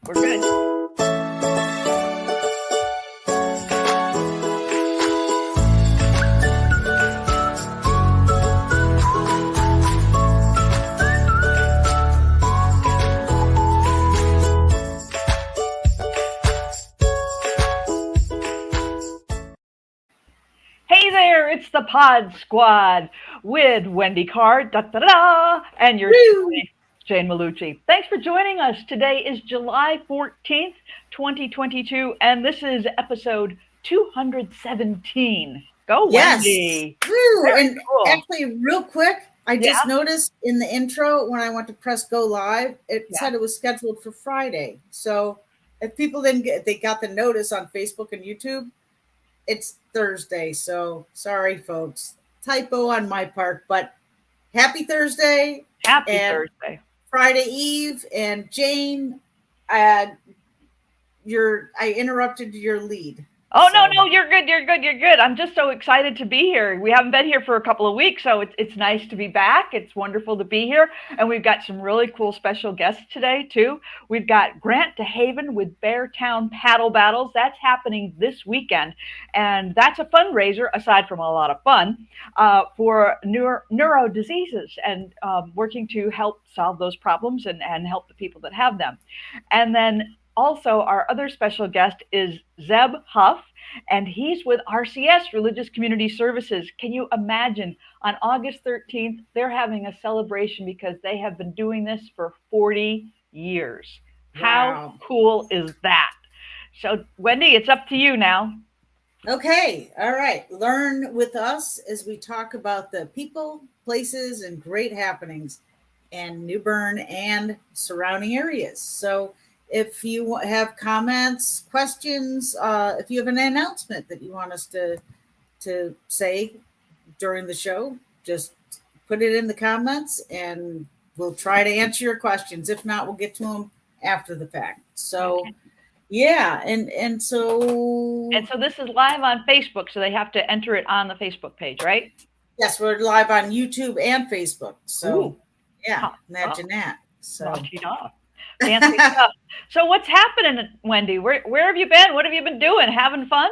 We're good. Hey there, it's the Podsquad with Wendy Card, and yours truly, Jane Maulucci. Thanks for joining us. Today is July 14th, 2022, and this is episode 217. Go, Wendy. Woo. Very And cool. actually, real quick, I just Yeah. noticed in the intro when I went to press go live, it Yeah. said it was scheduled for Friday. So if people they got the notice on Facebook and YouTube, it's Thursday. So sorry, folks. Typo on my part, but happy Thursday Happy and Thursday. Friday Eve. And Jane, I interrupted your lead. Oh, no, you're good. I'm just so excited to be here. We haven't been here for a couple of weeks, so it's nice to be back. It's wonderful to be here. And we've got some really cool special guests today, too. We've got Grant DeHaven with Beartown Paddle Battles. That's happening this weekend. And that's a fundraiser, aside from a lot of fun, for neuro diseases and working to help solve those problems and help the people that have them. And then also, our other special guest is Zeb Hough, and he's with RCS, Religious Community Services. Can you imagine? On August 13th, they're having a celebration because they have been doing this for 40 years. Wow. How cool is that? So, Wendy, it's up to you now. Okay. All right. Learn with us as we talk about the people, places, and great happenings in New Bern and surrounding areas. So, if you have comments, questions, if you have an announcement that you want us to say during the show, just put it in the comments and we'll try to answer your questions. If not, we'll get to them after the fact. So, okay. Yeah. And so this is live on Facebook, so they have to enter it on the Facebook page, right? Yes, we're live on YouTube and Facebook. So, ooh. Yeah, imagine that. So. Fancy stuff. So what's happening, Wendy? Where have you been? What have you been doing? Having fun?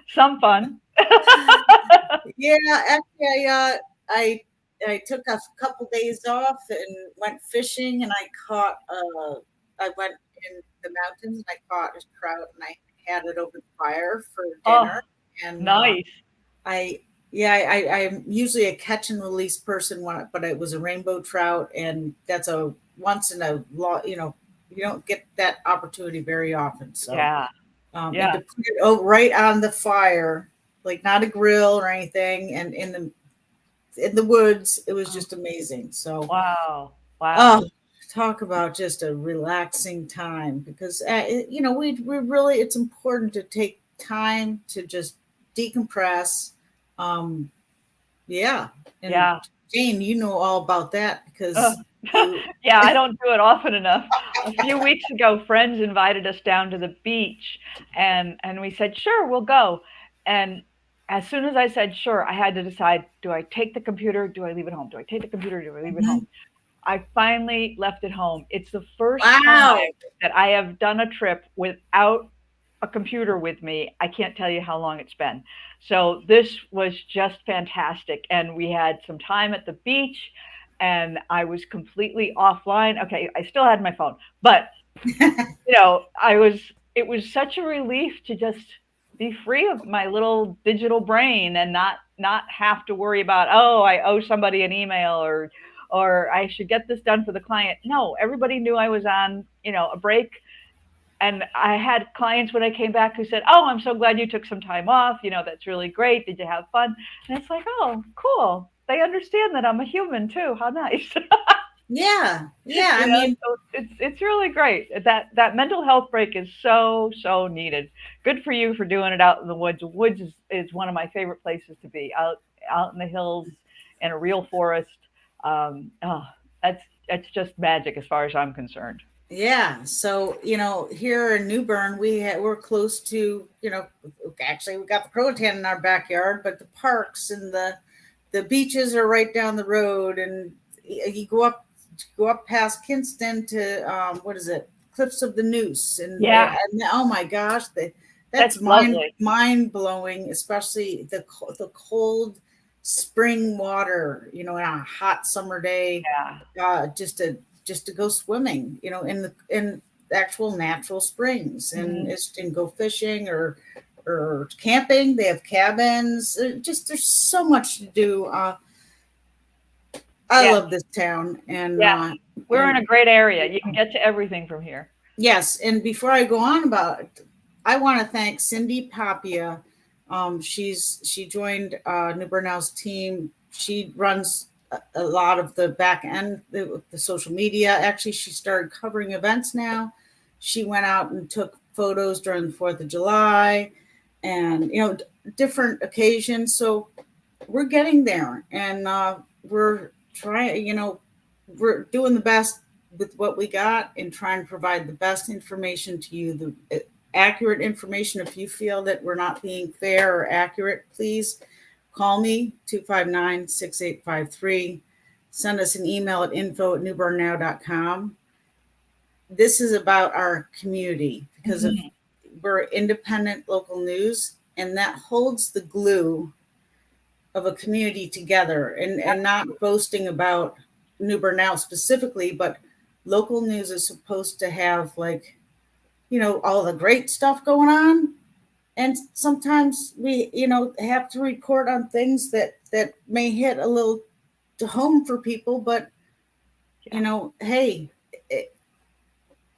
Some fun. Yeah, actually, I took a couple days off and went fishing, and I went in the mountains and I caught a trout and I had it over the fire for dinner. Oh, and nice. I'm usually a catch and release person, but it was a rainbow trout, and that's a once in a lot. You don't get that opportunity very often. So yeah. And to put it right on the fire, like not a grill or anything, and in the woods, it was just amazing. So wow. Oh, talk about just a relaxing time because we really it's important to take time to just decompress. And Jane, you know all about that because yeah, I don't do it often enough. A few weeks ago, friends invited us down to the beach, and we said, sure, we'll go. And as soon as I said sure, I had to decide, do I take the computer? Do I leave it home? Do I take the computer? Do I leave it home? I finally left it home. It's the first time that I have done a trip without a computer with me. I can't tell you how long it's been. So this was just fantastic. And we had some time at the beach and I was completely offline. Okay, I still had my phone, but it was such a relief to just be free of my little digital brain and not have to worry about, I owe somebody an email or I should get this done for the client. No, everybody knew I was on, a break. And I had clients when I came back who said, I'm so glad you took some time off. That's really great. Did you have fun? And it's like, oh, cool. They understand that I'm a human too. How nice. Yeah. I mean, so it's really great. That mental health break is so needed. Good for you for doing it out in the woods. The woods is one of my favorite places to be, out in the hills in a real forest. That's just magic as far as I'm concerned. Yeah. So, here in New Bern, we're close to, actually we got the Croatan in our backyard, but the parks and the beaches are right down the road, and you go up go up past Kinston to what is it? Cliffs of the Noose, and oh my gosh, that's mind blowing, especially the cold spring water, you know, on a hot summer day, just to go swimming, you know, in actual natural springs, and go fishing or camping. They have cabins. Just there's so much to do. I love this town, and we're in a great area. You can get to everything from here. Yes, and before I go on about it, I want to thank Cindy Papia. She joined New Bern Now's team. She runs a lot of the back end, the social media. Actually, she started covering events now. She went out and took photos during the 4th of July and, you know, different occasions. So we're getting there, and we're trying, you know, we're doing the best with what we got and trying to provide the best information to you, the accurate information. If you feel that we're not being fair or accurate, please call me, 259-6853. Send us an email at info@newbernnow.com. This is about our community, because we're independent local news, and that holds the glue of a community together, and not boasting about New Bern Now specifically, but local news is supposed to have, like, you know, all the great stuff going on. And sometimes we, you know, have to report on things that may hit a little to home for people, but, you know, hey,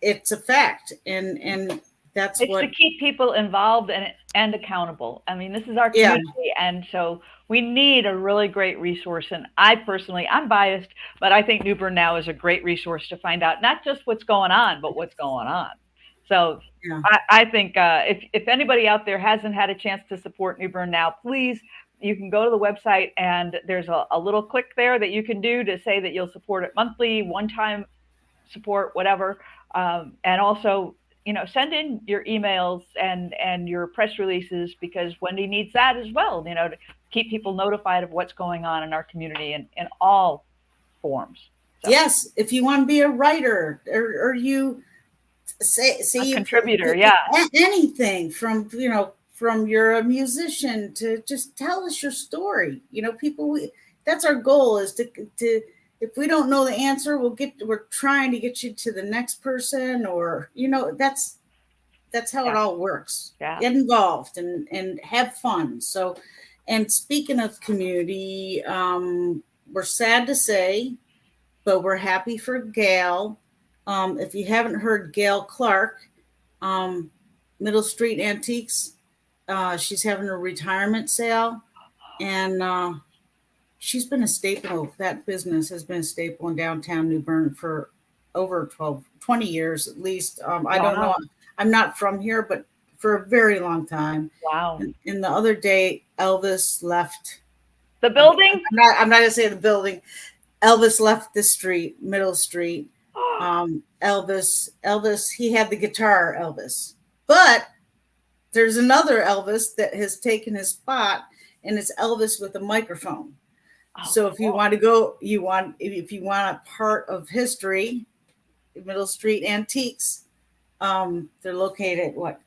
it's a fact. And that's it's to keep people involved and accountable. I mean, this is our community, and so we need a really great resource. And I'm biased, but I think New Bern Now is a great resource to find out not just what's going on, but what's going on. So I think if anybody out there hasn't had a chance to support New Bern Now, please, you can go to the website, and there's a little click there that you can do to say that you'll support it monthly, one-time support, whatever. And also, you know, send in your emails and your press releases, because Wendy needs that as well, you know, to keep people notified of what's going on in our community in all forms. So. Yes, if you want to be a writer, or you say a contributor, anything from, you know, from you're a musician to just tell us your story. You know, people, that's our goal, is to if we don't know the answer, we're trying to get you to the next person, or, you know, that's how it all works. Get involved and have fun. So, and speaking of community, we're sad to say, but we're happy for Gail. If you haven't heard Gail Clark, Middle Street Antiques, she's having a retirement sale, and she's been a staple. That business has been a staple in downtown New Bern for over 20 years at least. I don't know. I'm not from here, but for a very long time. Wow. And the other day, Elvis left the building. I'm not going to say the building. Elvis left the street, Middle Street. Elvis, he had the guitar, Elvis. But there's another Elvis that has taken his spot, and it's Elvis with a microphone. So if you want to go, if you want a part of history, Middle Street Antiques, they're located at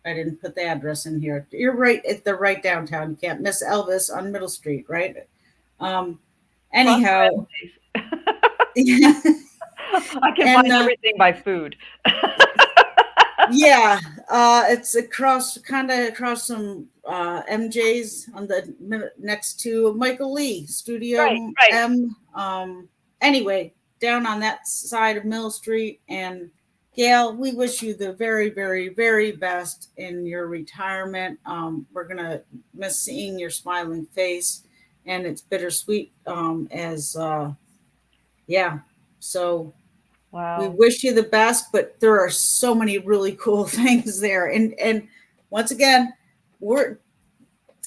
I didn't put the address in here. You're right, they're right downtown. You can't miss Elvis on Middle Street, right? Anyhow, I can find everything by food. It's across some MJ's on the next to Michael Lee Studio. Right. M. Anyway, down on that side of Mill Street. And Gail, we wish you the very, very, very best in your retirement. We're gonna miss seeing your smiling face, and it's bittersweet. So. Wow. We wish you the best, but there are so many really cool things there. And once again,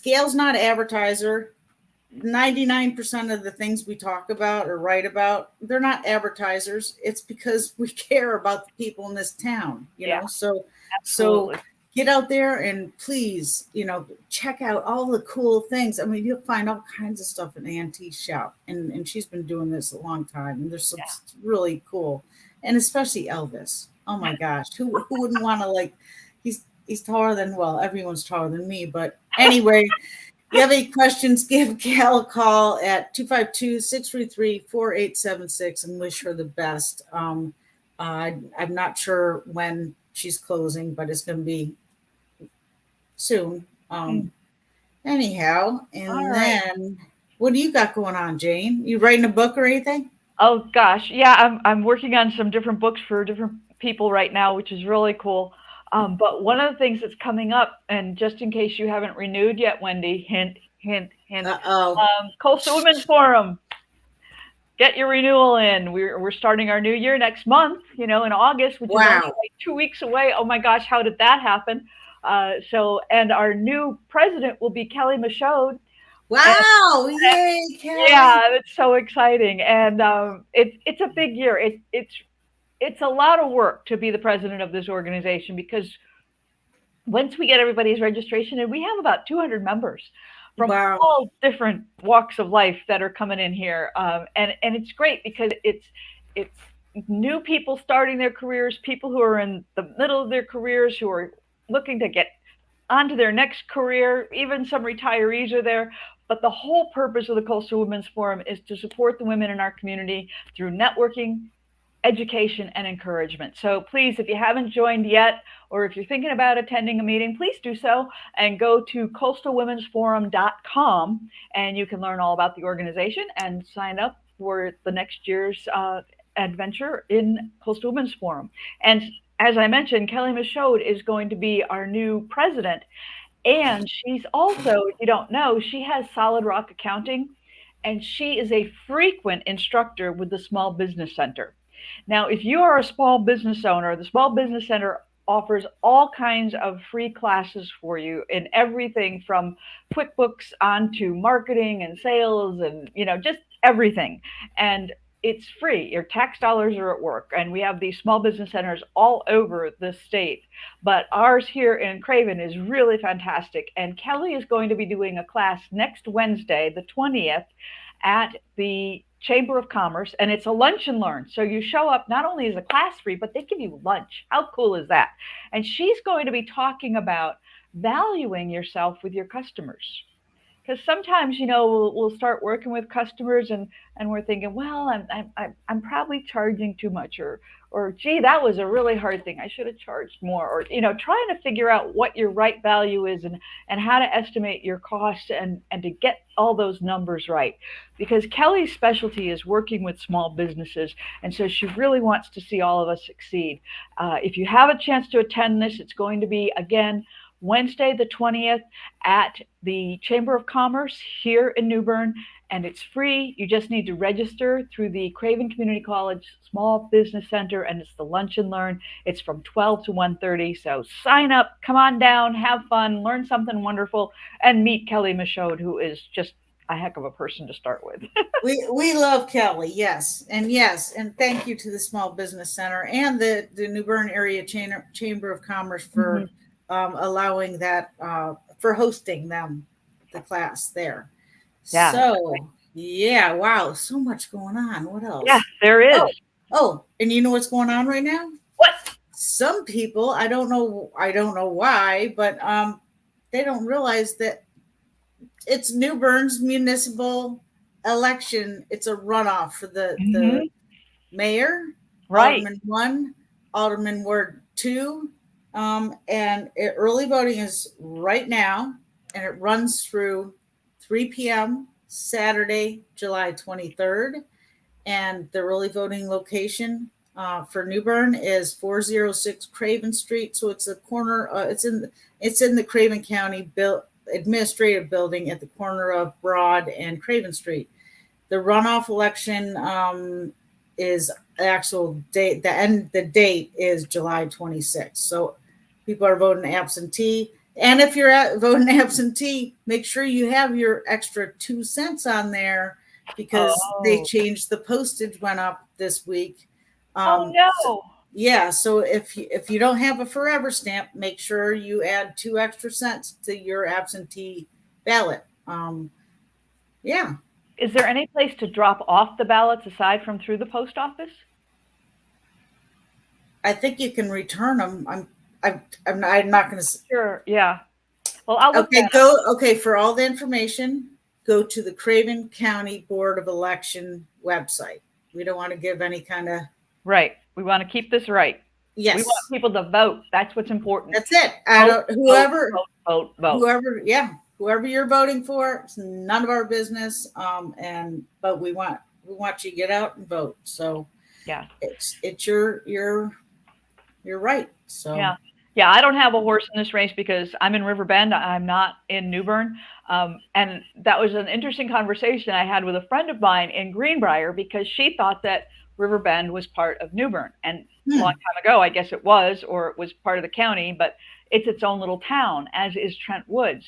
Gail's not an advertiser. 99% of the things we talk about or write about, they're not advertisers. It's because we care about the people in this town, you know. So get out there and please, check out all the cool things. I mean, you'll find all kinds of stuff in Auntie's shop, and she's been doing this a long time, and there's some really cool, and especially Elvis. Oh my gosh, who wouldn't want to he's taller than, well, everyone's taller than me, but anyway. If you have any questions, give Cal a call at 252-633-4876 and wish her the best. I'm not sure when she's closing, but it's going to be soon. Anyhow, and then what do you got going on, Jane? You writing a book or anything? Oh gosh, yeah, I'm working on some different books for different people right now, which is really cool. But one of the things that's coming up, and just in case you haven't renewed yet, Wendy, hint, hint, hint. Coastal Women's Forum. Get your renewal in. We're starting our new year next month, in August, which is only like 2 weeks away. Oh my gosh, how did that happen? And our new president will be Kelly Michaud. Wow! Yay, Kelly! Yeah, it's so exciting, and it's a big year. It's a lot of work to be the president of this organization, because once we get everybody's registration, and we have about 200 members from all different walks of life that are coming in here, and it's great because it's new people starting their careers, people who are in the middle of their careers who are looking to get onto their next career, even some retirees are there. But the whole purpose of the Coastal Women's Forum is to support the women in our community through networking, education, and encouragement. So please, if you haven't joined yet, or if you're thinking about attending a meeting, please do so and go to coastalwomensforum.com, and you can learn all about the organization and sign up for the next year's adventure in Coastal Women's Forum. And as I mentioned, Kelly Michaud is going to be our new president. And she's also, if you don't know, she has Solid Rock Accounting, and she is a frequent instructor with the Small Business Center. Now, if you are a small business owner, the Small Business Center offers all kinds of free classes for you in everything from QuickBooks on to marketing and sales and, just everything. And it's free. Your tax dollars are at work. And we have these small business centers all over the state. But ours here in Craven is really fantastic. And Kelly is going to be doing a class next Wednesday, the 20th, at the Chamber of Commerce, and it's a lunch and learn. So you show up, not only is a class free, but they give you lunch. How cool is that? And she's going to be talking about valuing yourself with your customers. Because sometimes, we'll start working with customers and we're thinking, well, I'm probably charging too much, or gee, that was a really hard thing. I should have charged more, or, trying to figure out what your right value is and how to estimate your costs and to get all those numbers right. Because Kelly's specialty is working with small businesses. And so she really wants to see all of us succeed. If you have a chance to attend this, it's going to be, again, Wednesday, the 20th at the Chamber of Commerce here in New Bern, and it's free. You just need to register through the Craven Community College Small Business Center, and it's the Lunch and Learn. It's from 12 to 1:30, so sign up, come on down, have fun, learn something wonderful, and meet Kelly Michaud, who is just a heck of a person to start with. we love Kelly, yes, and thank you to the Small Business Center and the New Bern Area Chamber of Commerce for allowing that, for hosting the class there. Yeah. So, yeah, wow, so much going on. What else? Yeah, there is. Oh, and you know what's going on right now? What? Some people, I don't know why, but they don't realize that it's New Bern's municipal election. It's a runoff for the mayor, right? Alderman 1, Alderman Ward 2. And early voting is right now, and it runs through 3 p.m. Saturday, July 23rd. And the early voting location for New Bern is 406 Craven Street. So it's a corner. It's in the Craven County Administrative Building at the corner of Broad and Craven Street. The runoff election is the actual date. The date is July 26th. So people are voting absentee. And if you're voting absentee, make sure you have your extra 2 cents on there, because they changed, the postage went up this week. Oh no! Yeah, so if you don't have a forever stamp, make sure you add 2 extra cents to your absentee ballot. Yeah, Is there any place to drop off the ballots aside from through the post office? I think you can return them. I'm not going to. Sure. Yeah. Well, I'll look Okay, that up. go. Okay, for all the information, go to the Craven County Board of Election website. We don't want to give any kind of. Right. We want to keep this right. We want Yes, people to vote. That's what's important. that's it. Vote, Whoever, vote. whoever, yeah, whoever you're voting for, it's none of our business. But we want you to get out and vote. So Yeah. it's your right. So Yeah. Yeah. I don't have a horse in this race because I'm in River Bend. I'm not in New Bern. And that was an interesting conversation I had with a friend of mine in Greenbrier because she thought that River Bend was part of New Bern. And a long time ago, I guess it was, or it was part of the county, but it's its own little town, as is Trent Woods.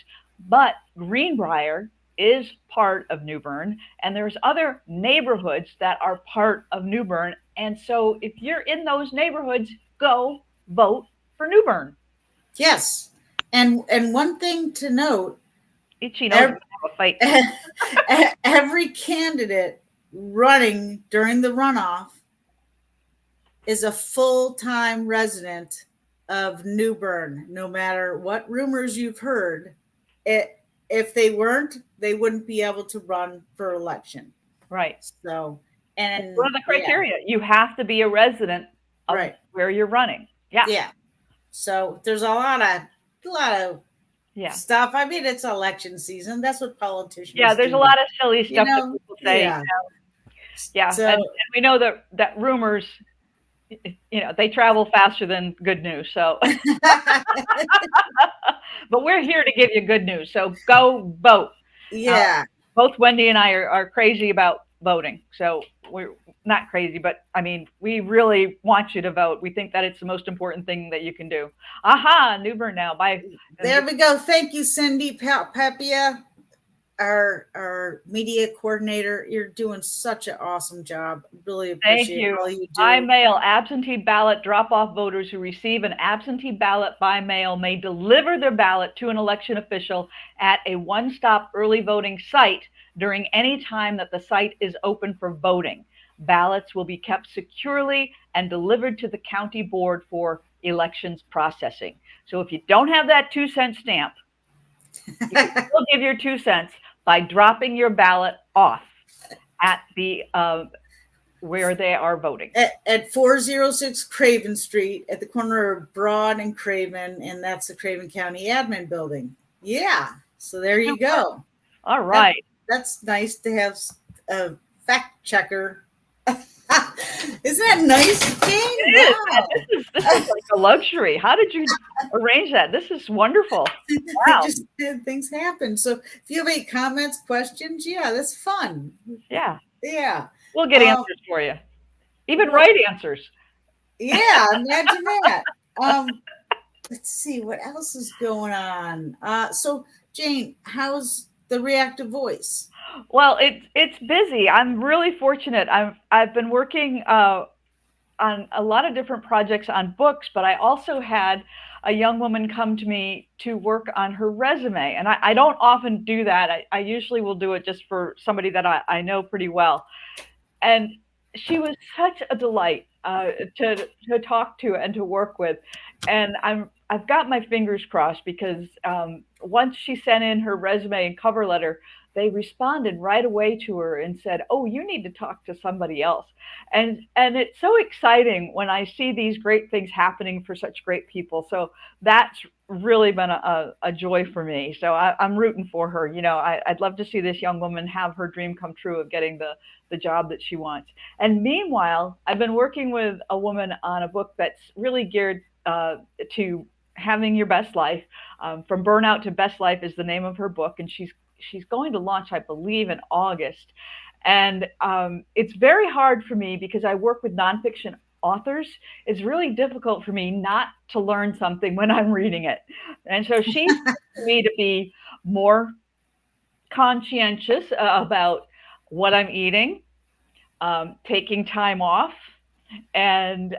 But Greenbrier is part of New Bern, and there's other neighborhoods that are part of New Bern. And so if you're in those neighborhoods, go vote for New Bern. yes, and one thing to note, Itchy knows we're gonna have a fight. every candidate running during the runoff is a full-time resident of New Bern. No matter what rumors you've heard, if they weren't, they wouldn't be able to run for election. Right. So, and one of the criteria, you have to be a resident of where you're running. Yeah. Yeah. So there's a lot of stuff. I mean, it's election season. That's what politicians do. Yeah, there's a lot of silly stuff that people say. Yeah. Yeah. So, and we know that rumors, they travel faster than good news. So, but we're here to give you good news. So go vote. Yeah. Both Wendy and I are crazy about voting. So we're not crazy, but I mean, we really want you to vote. We think that it's the most important thing that you can do. Aha, New Bern now. Bye. There we go. Thank you, Cindy Papia, our media coordinator. You're doing such an awesome job. Really appreciate all you do. By mail, absentee ballot drop-off voters who receive an absentee ballot by mail may deliver their ballot to an election official at a one-stop early voting site during any time that the site is open for voting. Ballots will be kept securely and delivered to the county board for elections processing. So if you don't have that 2-cent stamp, you can still give your 2 cents by dropping your ballot off at the where they are voting. At 406 Craven Street at the corner of Broad and Craven, and that's the Craven County Admin Building. Yeah. So there you go. All right. That's nice to have a fact checker. Isn't that nice, Jane? Wow. This is like a luxury. How did you arrange that? This is wonderful. Wow. Just things happen. So if you have any comments, questions, yeah, that's fun. Yeah. Yeah. We'll get answers for you. Even right answers. Yeah, imagine that. Let's see what else is going on. So Jane, how's the Reactive Voice? Well, it's busy. I'm really fortunate. I've been working on a lot of different projects on books, but I also had a young woman come to me to work on her resume. And I don't often do that. I usually will do it just for somebody that I know pretty well. And she was such a delight to talk to and to work with. And I've got my fingers crossed because once she sent in her resume and cover letter, they responded right away to her and said, "Oh, you need to talk to somebody else." And it's so exciting when I see these great things happening for such great people. So that's really been a joy for me. So I'm rooting for her. I'd love to see this young woman have her dream come true of getting the job that she wants. And meanwhile, I've been working with a woman on a book that's really geared to having your best life. From Burnout to Best Life is the name of her book. And she's going to launch, I believe, in August. And it's very hard for me because I work with nonfiction authors. It's really difficult for me not to learn something when I'm reading it. And so she wants me to be more conscientious about what I'm eating, taking time off, and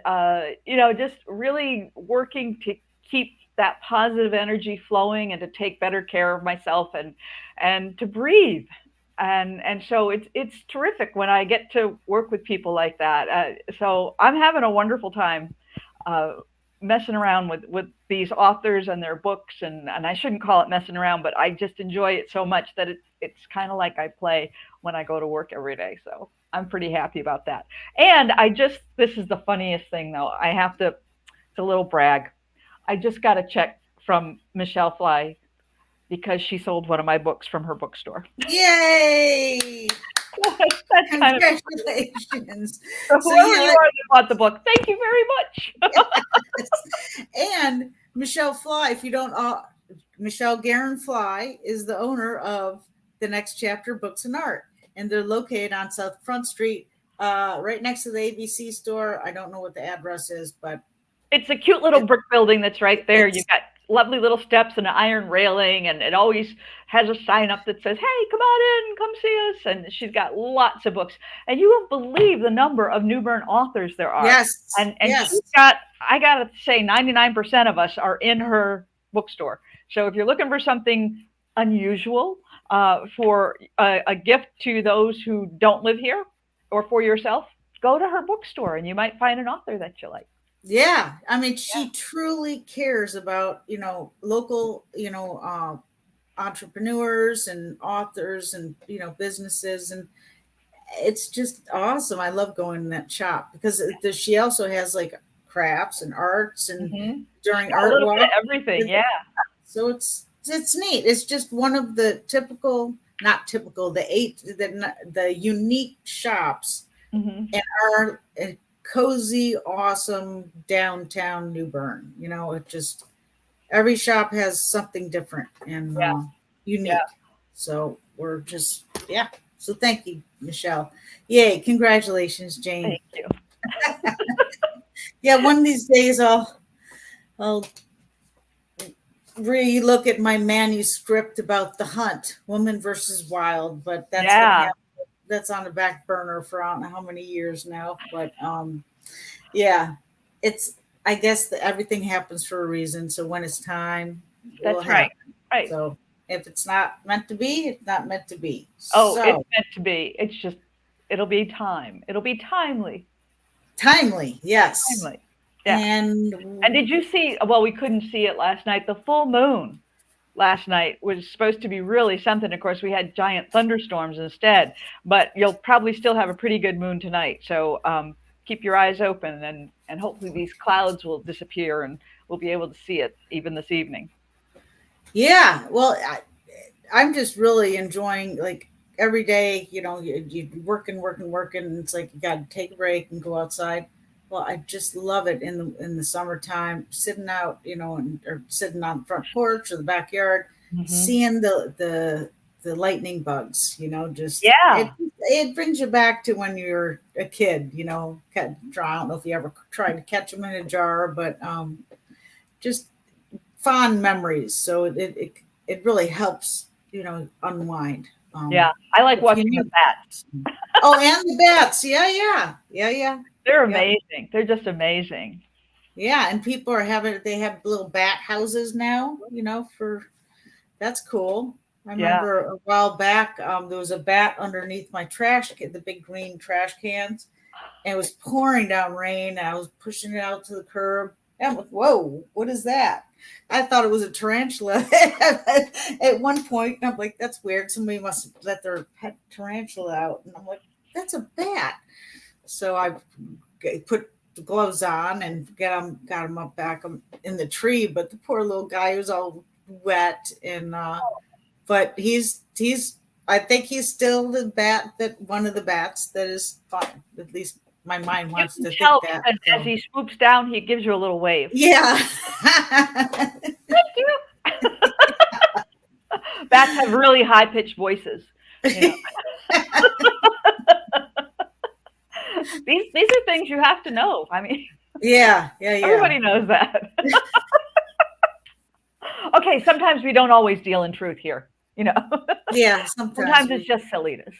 just really working to keep that positive energy flowing and to take better care of myself and to breathe. And so it's terrific when I get to work with people like that. So I'm having a wonderful time uh, messing around with these authors and their books, and I shouldn't call it messing around, but I just enjoy it so much that it's kind of like I play when I go to work every day. So I'm pretty happy about that. And this is the funniest thing though. It's a little brag. I just got a check from Michelle Fly because she sold one of my books from her bookstore. Yay! That's kind of Congratulations. so So whoever yeah, you are that bought the book, thank you very much. and Michelle Fly, if you don't, Michelle Guerin Fly is the owner of the Next Chapter Books and Art, and they're located on South Front Street, right next to the ABC store. I don't know what the address is, but It's a cute little it, brick building that's right there. it's You've got lovely little steps and an iron railing, and it always has a sign up that says, "Hey, come on in, come see us." And she's got lots of books, and you won't believe the number of New Bern authors there are. yes, And she's yes, got, I gotta say, 99% of us are in her bookstore. So if you're looking for something unusual, for a gift to those who don't live here, or for yourself, go to her bookstore, and you might find an author that you like. yeah. I mean, Yeah. she truly cares about local entrepreneurs and authors and businesses, and it's just awesome. I love going in that shop because she also has like crafts and arts and Hmm. during A art little bit walk. of everything. Yeah. So it's neat. It's just one of the typical, not typical, the unique shops Hmm. in our cozy, awesome downtown New Bern. It just every shop has something different and Yeah. Yeah. unique. So we're just yeah. So thank you, Michelle. Yay! Congratulations, Jane. Thank you. Yeah, one of these days I'll re-look at my manuscript about the hunt, woman versus wild, but that's gonna Yeah. happen. That's on the back burner for I don't know how many years now. But yeah, it's I guess that everything happens for a reason. So when it's time, it will That's right. happen. Right. So if it's not meant to be, it's not meant to be. Oh, it's So meant to be. It's just, it'll be time. It'll be timely. timely, yes. Timely. Yeah. And And did you see, well, we couldn't see it last night. The full moon last night was supposed to be really something. Of course, we had giant thunderstorms instead, but you'll probably still have a pretty good moon tonight. So keep your eyes open, and hopefully these clouds will disappear and we'll be able to see it even this evening. yeah, well, I'm just really enjoying like every day, you working, and it's like you got to take a break and go outside. Well, I just love it in the summertime, sitting out, or sitting on the front porch or the backyard, Hmm. seeing the lightning bugs. Just Yeah. it brings you back to when you're a kid. I don't know if you ever tried to catch them in a jar, but just fond memories. So it really helps, unwind. Yeah. I like If you watching the need bats. oh, and the bats. Yeah, yeah. Yeah, yeah. They're Yep. amazing. They're just amazing. Yeah. And people they have little bat houses now, for that's cool. I Yeah. remember a while back, there was a bat underneath my trash can, the big green trash cans, and it was pouring down rain. And I was pushing it out to the curb. And I'm like, whoa, what is that? I thought it was a tarantula at one point. And I'm like, that's weird. Somebody must have let their pet tarantula out. And I'm like, that's a bat. So I put the gloves on and got him up back in the tree. But the poor little guy was all wet and but he's I think he's still the bat that one of the bats that is fine. At least my mind You wants can to think tell that. because as So he swoops down, he gives you a little wave. yeah. Thank you. Bats have really high pitched voices. You know, these are things you have to know. I mean, Yeah, yeah, yeah. everybody knows that. Okay, sometimes we don't always deal in truth here. You know, Yeah, sometimes sometimes it's we just silliness.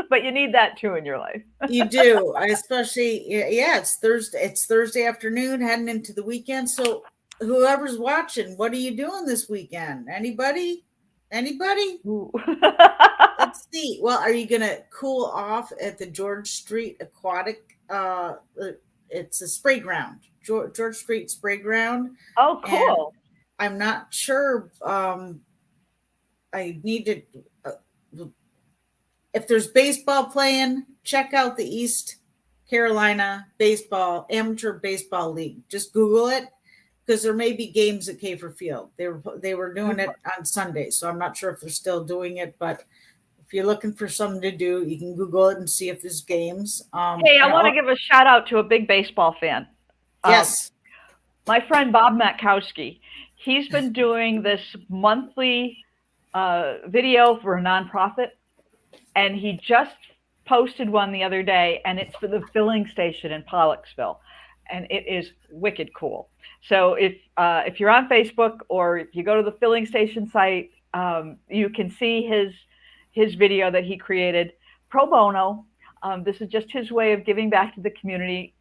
but you need that too in your life. You do. I especially, yeah, it's Thursday. It's Thursday afternoon, heading into the weekend. So whoever's watching, what are you doing this weekend? Anybody? Let's see. Well, are you gonna cool off at the George Street Aquatic? It's a spray ground, George Street Spray Ground. Oh, cool. And I'm not sure. I need to. If there's baseball playing, check out the East Carolina Amateur Baseball League. Just Google it, because there may be games at Kafer Field. They were doing it on Sunday, so I'm not sure if they're still doing it. But if you're looking for something to do, you can Google it and see if there's games. Hey, I want to give a shout out to a big baseball fan. Yes. My friend Bob Matkowski. He's been doing this monthly video for a nonprofit, and he just posted one the other day, and it's for the filling station in Pollocksville, and it is wicked cool. So if you're on Facebook, or if you go to the filling station site, you can see his video that he created pro bono. This is just his way of giving back to the community.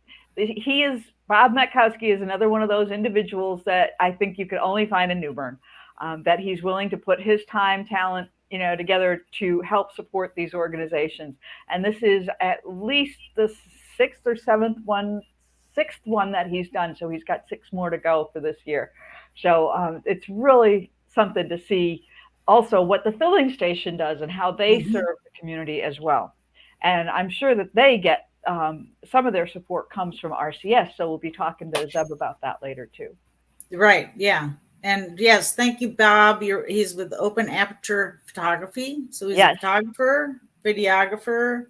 Bob Matkowski is another one of those individuals that I think you could only find in New Bern, that he's willing to put his time, talent, together to help support these organizations. And this is at least the sixth one that he's done. So he's got 6 more to go for this year. So it's really something to see also what the filling station does and how they serve the community as well. And I'm sure that they get some of their support comes from RCS. So we'll be talking to Zeb about that later too. Right. Yeah. And yes, thank you, Bob. He's with Open Aperture Photography. So he's a photographer, videographer,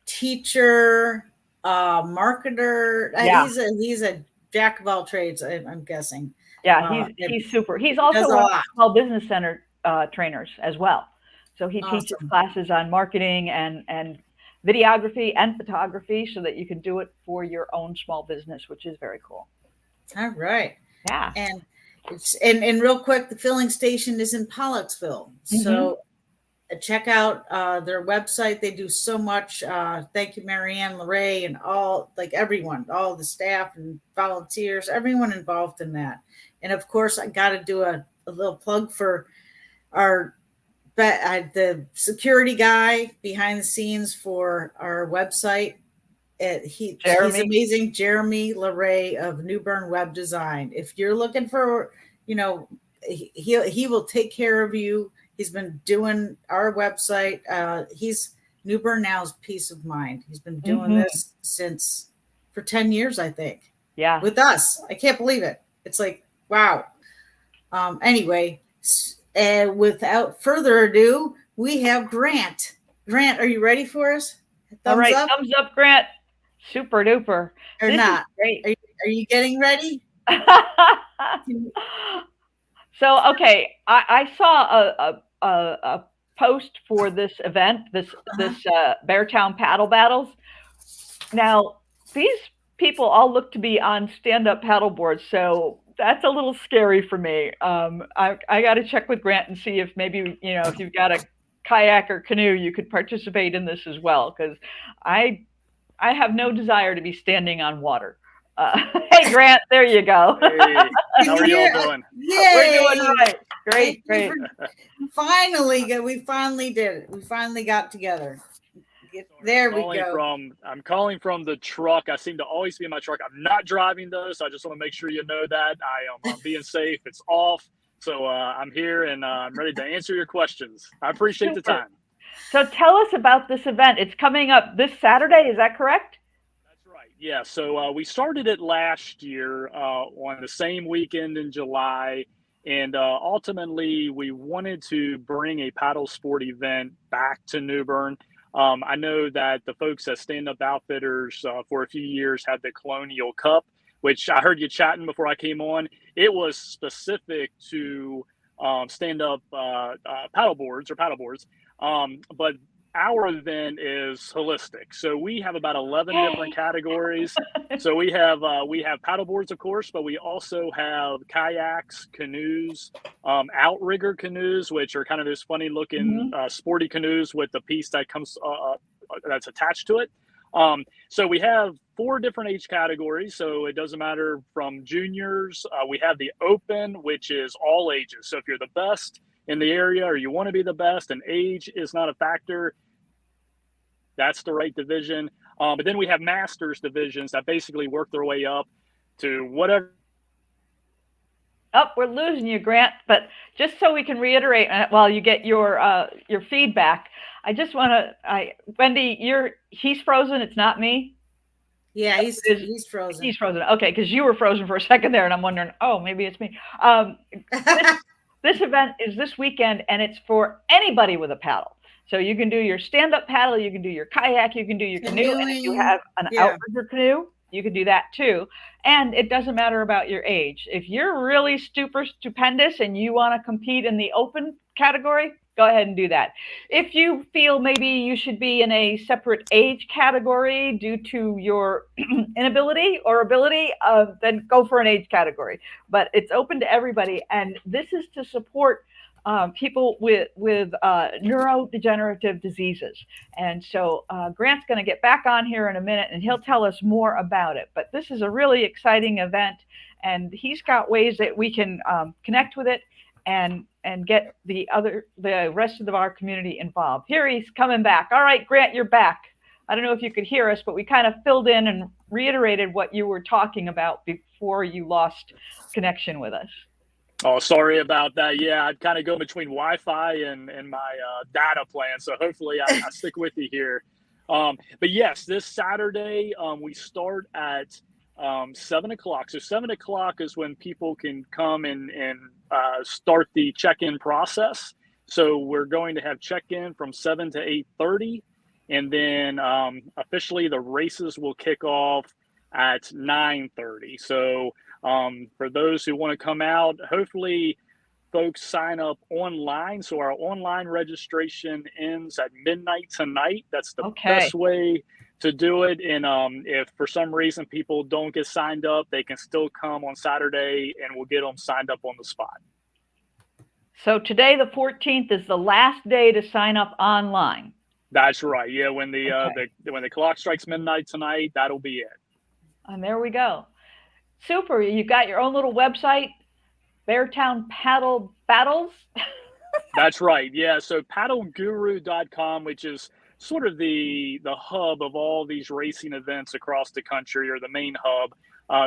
teacher, marketer. Yeah. He's a jack of all trades, I'm guessing. Yeah, he's super. He's also one of the Small Business Center trainers as well. So he teaches classes on marketing and videography and photography, so that you can do it for your own small business, which is very cool. All right. Yeah. And real quick, the filling station is in Pollocksville. So check out their website. They do so much. Thank you, Marianne LeRae, and everyone, all the staff and volunteers, everyone involved in that. And of course, I got to do a little plug for the security guy behind the scenes for our website. He's amazing, Jeremy LeRae of New Bern Web Design. If you're looking for, he will take care of you. He's been doing our website. He's New Bern Now's peace of mind. He's been doing this for 10 years, I think. Yeah. With us. I can't believe it. It's like, wow. Anyway, without further ado, we have Grant. Grant, are you ready for us? All right. Thumbs up, Grant. Super duper. Or this not. Great. Are you getting ready? So, okay, I saw a post for this event, this Beartown Paddle Battles. Now, these people all look to be on stand-up paddle boards, so that's a little scary for me. I got to check with Grant and see if maybe, if you've got a kayak or canoe, you could participate in this as well, because I have no desire to be standing on water. Hey, Grant, there you go. Hey, how are you all doing? Yay! We're doing right. Great. Finally, we finally did it. We finally got together. There we go. I'm calling from the truck. I seem to always be in my truck. I'm not driving though, so I just want to make sure you know that. I'm being safe. It's off. So I'm here and I'm ready to answer your questions. I appreciate the time. So tell us about this event. It's coming up this Saturday. Is that correct? That's right. Yeah. So we started it last year on the same weekend in July. And ultimately, we wanted to bring a paddle sport event back to New Bern. I know that the folks at Stand Up Outfitters for a few years had the Colonial Cup, which I heard you chatting before I came on. It was specific to stand-up paddle boards. But our event is holistic. So we have about 11 different categories. So we have paddle boards, of course, but we also have kayaks, canoes, outrigger canoes, which are kind of those funny looking sporty canoes with the piece that comes that's attached to it. So we have 4 different age categories. So it doesn't matter from juniors. We have the open, which is all ages. So if you're the best in the area or you want to be the best and age is not a factor, that's the right division. But then we have masters divisions that basically work their way up to whatever. Oh, we're losing you, Grant. But just so we can reiterate while you get your feedback, I just want to, Wendy, he's frozen. It's not me. Yeah, he's frozen. He's frozen. Okay, because you were frozen for a second there, and I'm wondering, oh, maybe it's me. This event is this weekend, and it's for anybody with a paddle. So you can do your stand-up paddle, you can do your kayak, you can do your canoe, and if you have an outrigger canoe, you can do that too. And it doesn't matter about your age. If you're really super stupendous and you want to compete in the open category, go ahead and do that. If you feel maybe you should be in a separate age category due to your inability or ability, then go for an age category. But it's open to everybody. And this is to support people with neurodegenerative diseases. And so Grant's going to get back on here in a minute and he'll tell us more about it. But this is a really exciting event and he's got ways that we can connect with it and get the rest of our community involved. Here he's coming back. All right, Grant, you're back. I don't know if you could hear us, but we kind of filled in and reiterated what you were talking about before you lost connection with us. Oh, sorry about that. Yeah, I'd kind of go between Wi-Fi and my data plan. So hopefully I stick with you here. But yes, this Saturday, we start at 7 o'clock. So 7 o'clock is when people can come and start the check-in process. So we're going to have check-in from 7 to 8:30. And then officially the races will kick off at 9:30. So for those who want to come out, hopefully folks sign up online. So our online registration ends at midnight tonight. That's the best way to do it. And if for some reason people don't get signed up, they can still come on Saturday and we'll get them signed up on the spot. So today, the 14th, is the last day to sign up online. That's right. Yeah, when the clock strikes midnight tonight, that'll be it. And there we go. Super. You got your own little website, Beartown Paddle Battles. That's right. Yeah. So paddleguru.com, which is sort of the hub of all these racing events across the country, or the main hub.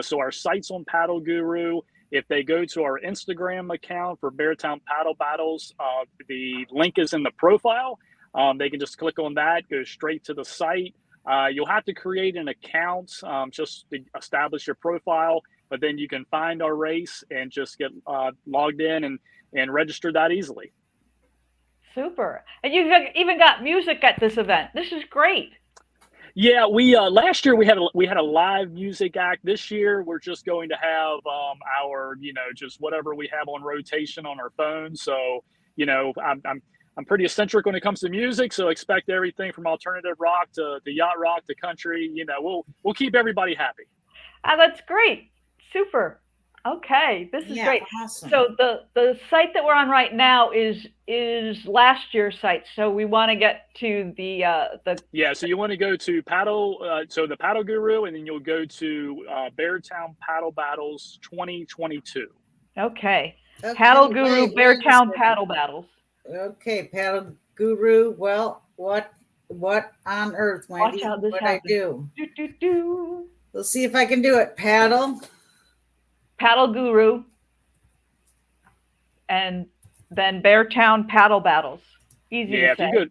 So our site's on Paddle Guru. If they go to our Instagram account for Beartown Paddle Battles, the link is in the profile. They can just click on that, go straight to the site. You'll have to create an account just to establish your profile, but then you can find our race and just get logged in and register that easily. Super. And you've even got music at this event. This is great. Yeah, we last year we had a live music act. This year we're just going to have our just whatever we have on rotation on our phone. So I'm pretty eccentric when it comes to music, so expect everything from alternative rock to yacht rock to country. We'll keep everybody happy. That's great. Super. Okay, this is great. Awesome. So the site that we're on right now is last year's site. So we want to get to the So you want to go to the Paddle Guru, and then you'll go to Beartown Paddle Battles 2022. Okay. Paddle Guru Beartown Paddle Battles. Okay, Paddle Guru. Well, what on earth, Wendy? Watch how this happens. I do. Let's see if I can do it. Paddle Guru, and then Beartown Paddle Battles. Easy to say.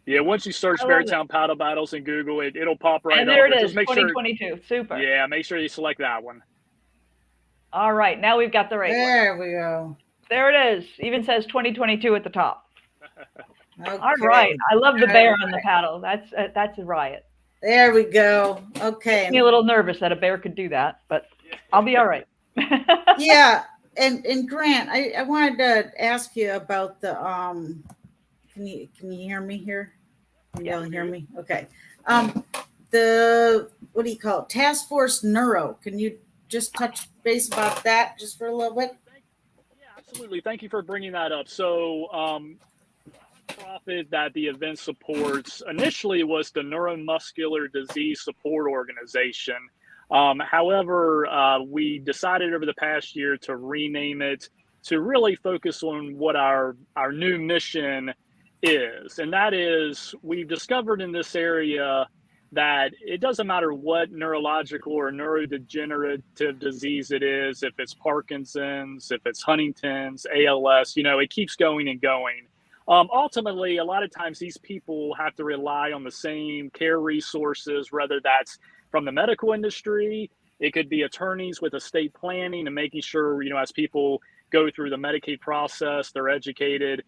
Yeah. Once you search Beartown Paddle Battles in Google, it'll pop right up. And there it is, 2022. Super. Yeah, make sure you select that one. All right, now we've got the right one. There we go. There it is. Even says 2022 at the top. Okay. All right. I love the bear on the paddle. That's a riot. There we go. Okay. Makes me a little nervous that a bear could do that, but I'll be all right. Yeah. And Grant, I wanted to ask you about the can you hear me here? Can you all hear me? Okay. The what do you call it? Task Force Neuro. Can you just touch base about that just for a little bit? Yeah, absolutely. Thank you for bringing that up. So nonprofit that the event supports initially was the Neuromuscular Disease Support Organization. However, we decided over the past year to rename it to really focus on what our new mission is. And that is, we've discovered in this area that it doesn't matter what neurological or neurodegenerative disease it is, if it's Parkinson's, if it's Huntington's, ALS, it keeps going and going. Ultimately, a lot of times these people have to rely on the same care resources, whether that's from the medical industry, it could be attorneys with estate planning and making sure, as people go through the Medicaid process, they're educated.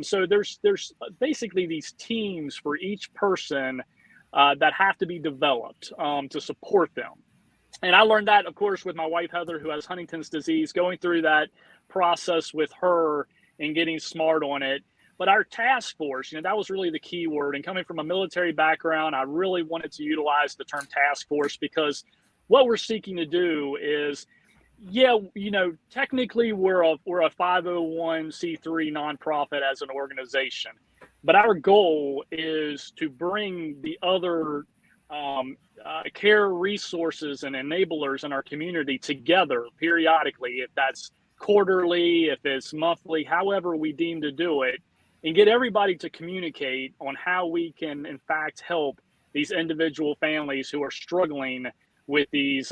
So there's basically these teams for each person that have to be developed to support them. And I learned that, of course, with my wife, Heather, who has Huntington's disease, going through that process with her and getting smart on it. But our task force, that was really the key word. And coming from a military background, I really wanted to utilize the term task force, because what we're seeking to do is, technically we're a 501c3 nonprofit as an organization. But our goal is to bring the other care resources and enablers in our community together periodically, if that's quarterly, if it's monthly, however we deem to do it, and get everybody to communicate on how we can, in fact, help these individual families who are struggling with these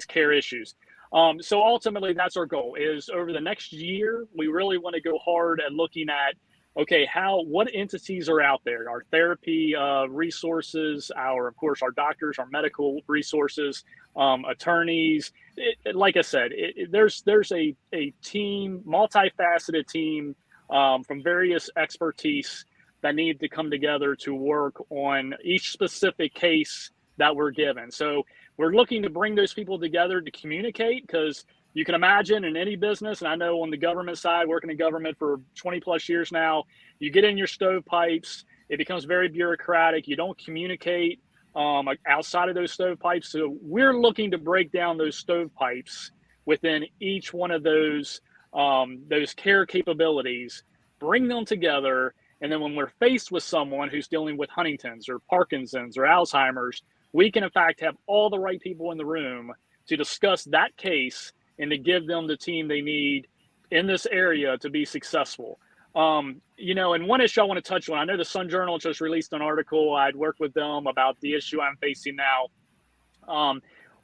care issues. So ultimately, that's our goal, is over the next year, we really want to go hard at looking at, okay, what entities are out there, our therapy resources, of course, our doctors, our medical resources, attorneys. Like I said, there's a team, multifaceted team from various expertise that need to come together to work on each specific case that we're given. So we're looking to bring those people together to communicate, because you can imagine in any business, and I know on the government side, working in government for 20 plus years now, you get in your stovepipes, it becomes very bureaucratic. You don't communicate outside of those stovepipes. So we're looking to break down those stovepipes within each one of those care capabilities, bring them together. And then when we're faced with someone who's dealing with Huntington's or Parkinson's or Alzheimer's, we can in fact have all the right people in the room to discuss that case and to give them the team they need in this area to be successful. And one issue I want to touch on, I know the Sun Journal just released an article. I'd worked with them about the issue I'm facing now.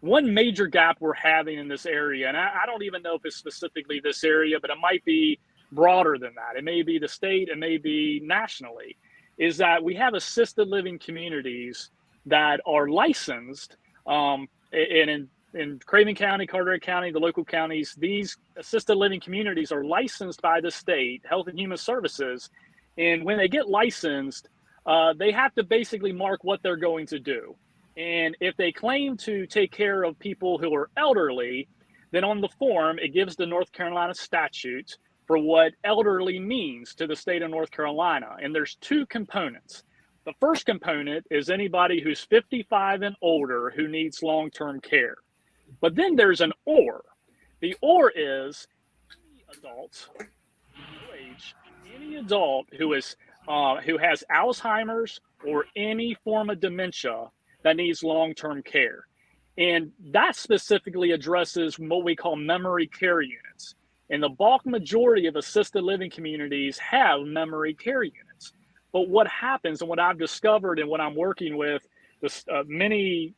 One major gap we're having in this area, and I don't even know if it's specifically this area, but it might be broader than that. It may be the state, it may be nationally, is that we have assisted living communities that are licensed, in Craven County, Carteret County, the local counties. These assisted living communities are licensed by the state, Health and Human Services. And when they get licensed, they have to basically mark what they're going to do. And if they claim to take care of people who are elderly, then on the form, it gives the North Carolina statute for what elderly means to the state of North Carolina. And there's two components. The first component is anybody who's 55 and older who needs long-term care. But then there's an or. The or is any adult who has Alzheimer's or any form of dementia that needs long-term care. And that specifically addresses what we call memory care units. And the bulk majority of assisted living communities have memory care units. But what happens, and what I've discovered and what I'm working with many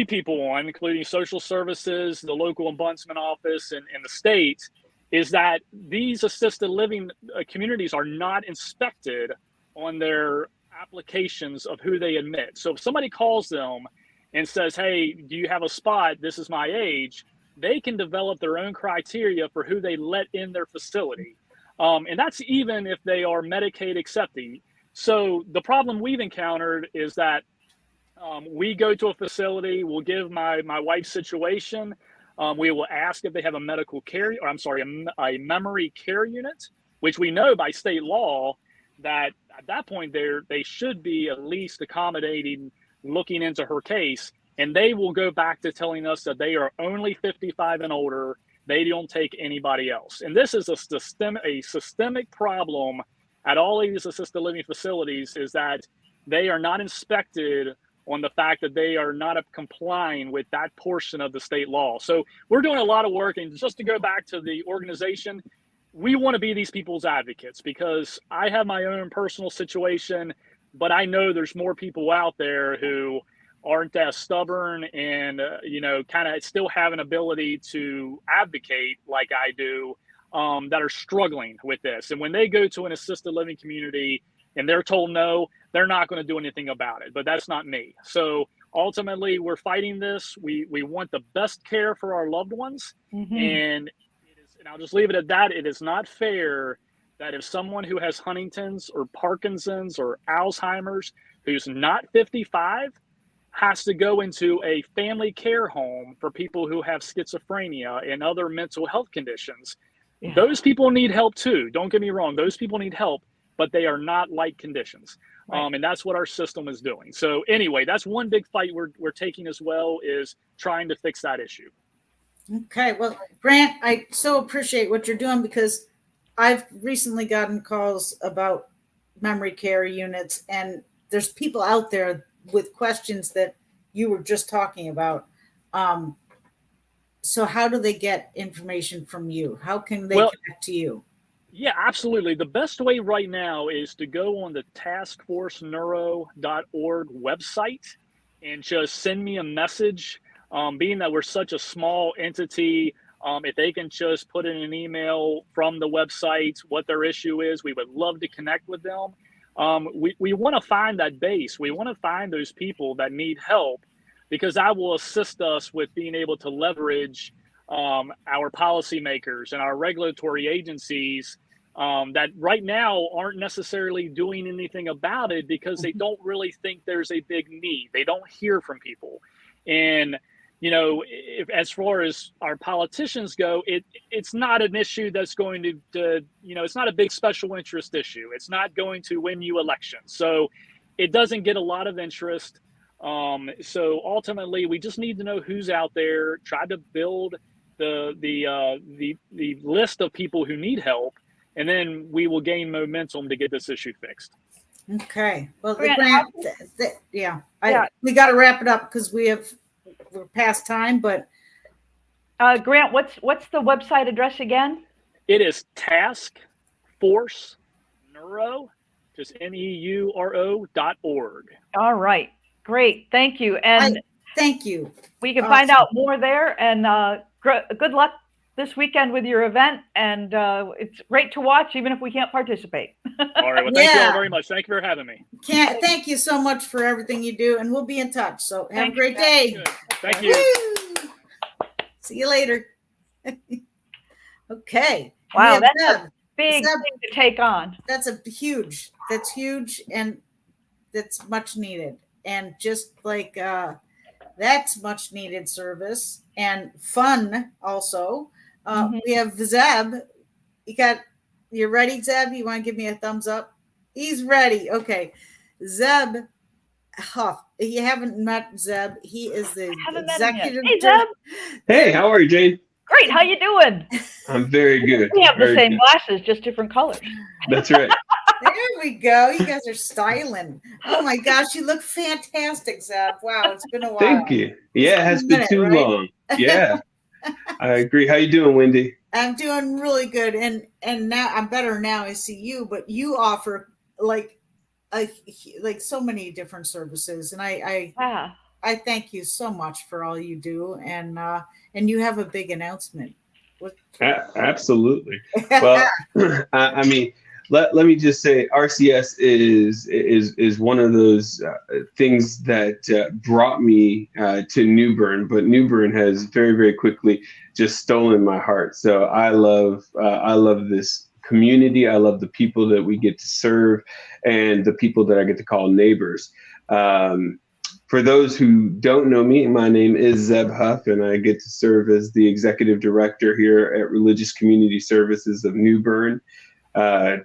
people on, including social services, the local ombudsman office, and the state, is that these assisted living communities are not inspected on their applications of who they admit. So if somebody calls them and says, hey, do you have a spot? This is my age. They can develop their own criteria for who they let in their facility. And that's even if they are Medicaid accepting. So the problem we've encountered is that we go to a facility, we'll give my wife's situation. We will ask if they have a a memory care unit, which we know by state law that at that point they should be at least accommodating, looking into her case, and they will go back to telling us that they are only 55 and older. They don't take anybody else. And this is a systemic problem at all of these assisted living facilities is that they are not inspected on the fact that they are not complying with that portion of the state law. So we're doing a lot of work. And just to go back to the organization, we want to be these people's advocates, because I have my own personal situation, but I know there's more people out there who aren't as stubborn and, kind of still have an ability to advocate like I do, that are struggling with this. And when they go to an assisted living community and they're told no, they're not going to do anything about it. But that's not me. So ultimately, we're fighting this. We want the best care for our loved ones. Mm-hmm. And I'll just leave it at that. It is not fair that if someone who has Huntington's or Parkinson's or Alzheimer's, who's not 55, has to go into a family care home for people who have schizophrenia and other mental health conditions. Yeah. Those people need help too. Don't get me wrong. Those people need help, but they are not light conditions. Right. And that's what our system is doing. So anyway, that's one big fight we're taking as well, is trying to fix that issue. Okay. Well, Grant, I so appreciate what you're doing, because I've recently gotten calls about memory care units, and there's people out there with questions that you were just talking about. So how do they get information from you? How can they connect to you? Yeah, absolutely. The best way right now is to go on the taskforceneuro.org website and just send me a message. Being that we're such a small entity, if they can just put in an email from the website what their issue is, we would love to connect with them. We want to find that base. We want to find those people that need help, because that will assist us with being able to leverage our policymakers and our regulatory agencies that right now aren't necessarily doing anything about it, because they don't really think there's a big need. They don't hear from people. And if, as far as our politicians go, it's not an issue that's going to it's not a big special interest issue. It's not going to win you elections. So it doesn't get a lot of interest. So ultimately, we just need to know who's out there, try to build the list of people who need help, and then we will gain momentum to get this issue fixed. Okay. Well, we got to wrap it up because we're past time, but Grant, what's the website address again? It is Task Force Neuro, just neuro.org. All right, great, thank you, and thank you. We can find out more there, and good luck this weekend with your event, and it's great to watch, even if we can't participate. All right, well, thank you all very much. Thank you for having me. Thank you so much for everything you do, and we'll be in touch. So have a great day. Good. Thank you. Woo! See you later. Okay. Wow, that's a big thing to take on. That's huge, and that's much needed. And just like that's much needed service and fun also. We have Zeb. You're ready, Zeb? You want to give me a thumbs up? He's ready. Okay. Zeb Hough. You haven't met Zeb. He is the executive. Hey, Zeb. Hey, how are you, Jane? Great. How you doing? I'm very good. We have the same glasses, just different colors. That's right. There we go. You guys are styling. Oh my gosh, you look fantastic, Zeb. Wow, it's been a while. Thank you. Yeah, it has been too long. Yeah. I agree. How you doing, Wendy? I'm doing really good, and now I'm better now. I see you, but you offer like so many different services, and I thank you so much for all you do, and you have a big announcement. Absolutely. Well, I mean, let me just say, RCS is one of those things that brought me to New Bern, but New Bern has very, very quickly just stolen my heart. So I love this community. I love the people that we get to serve, and the people that I get to call neighbors. For those who don't know me, my name is Zeb Hough, and I get to serve as the executive director here at Religious Community Services of New Bern.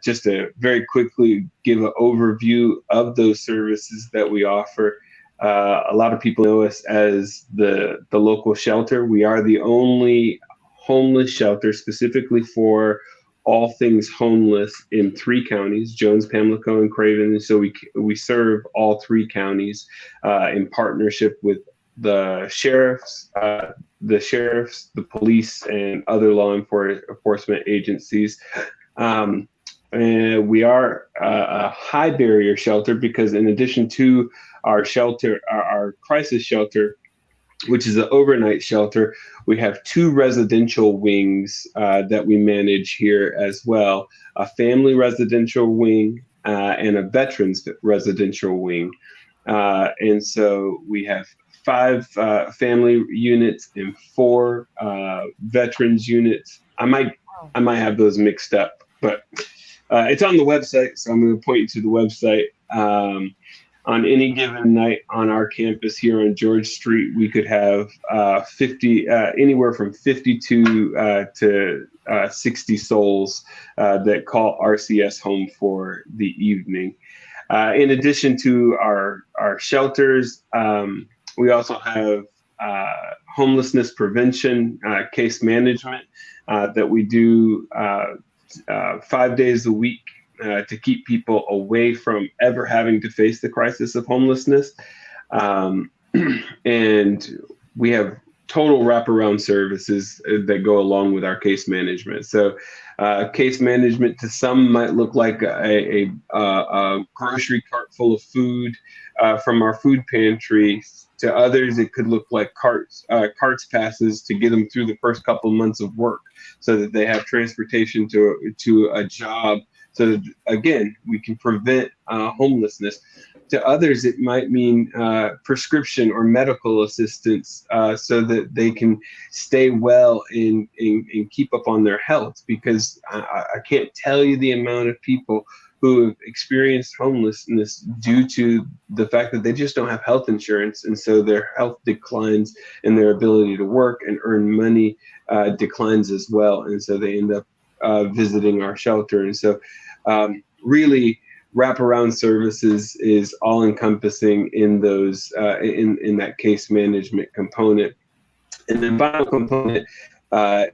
Just to very quickly give an overview of those services that we offer. A lot of people know us as the local shelter. We are the only homeless shelter specifically for all things homeless in 3 counties: Jones, Pamlico, and Craven. And so we serve all 3 counties in partnership with the sheriffs, the police, and other law enforcement agencies. And we are a high barrier shelter because, in addition to our shelter, our crisis shelter, which is an overnight shelter, we have 2 residential wings that we manage here as well: a family residential wing and a veterans residential wing. And so we have 5 family units and 4 veterans units. I might have those mixed up, but it's on the website, so I'm going to point you to the website. On any given night on our campus here on George Street, we could have 50, anywhere from 52 to 60 souls that call RCS home for the evening. In addition to our shelters, we also have homelessness prevention, case management that we do 5 days a week to keep people away from ever having to face the crisis of homelessness. And we have total wraparound services that go along with our case management. So case management to some might look like a grocery cart full of food from our food pantry. To others, it could look like carts passes to get them through the first couple months of work so that they have transportation to a job. So that, again, we can prevent homelessness. To others, it might mean prescription or medical assistance so that they can stay well and keep up on their health, because I can't tell you the amount of people who have experienced homelessness due to the fact that they just don't have health insurance. And so their health declines and their ability to work and earn money declines as well. And so they end up visiting our shelter. And so really, wraparound services is all encompassing in those in that case management component. And the final component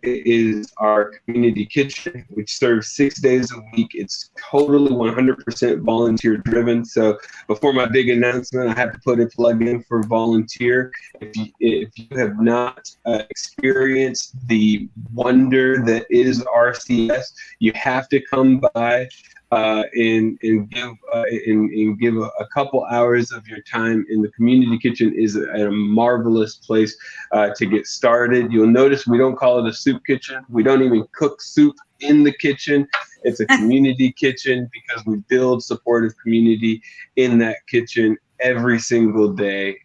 is our community kitchen, which serves 6 days a week. It's totally 100% volunteer driven. So before my big announcement, I have to put a plug in for volunteer. If you have not experienced the wonder that is RCS, you have to come by and give a couple hours of your time in the community kitchen. Is a marvelous place to get started. You'll notice we don't call it a soup kitchen. We don't even cook soup in the kitchen. It's a community kitchen because we build supportive community in that kitchen every single day.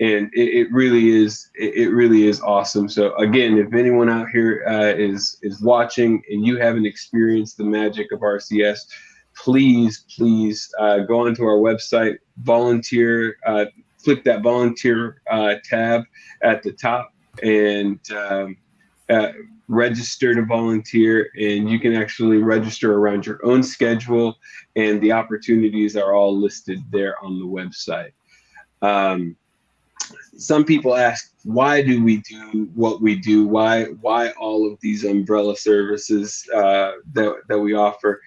And it really is awesome. So again, if anyone out here is watching and you haven't experienced the magic of RCS, please go onto our website, volunteer, click that volunteer tab at the top, and register to volunteer. And you can actually register around your own schedule, and the opportunities are all listed there on the website. Some people ask, why do we do what we do? Why all of these umbrella services that we offer?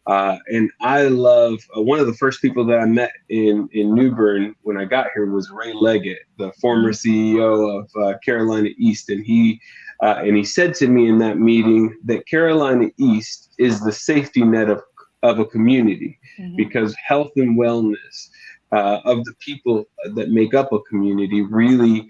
And I love, one of the first people that I met in New Bern when I got here was Ray Leggett, the former CEO of Carolina East. And he said to me in that meeting that Carolina East is the safety net of a community, because health and wellness of the people that make up a community really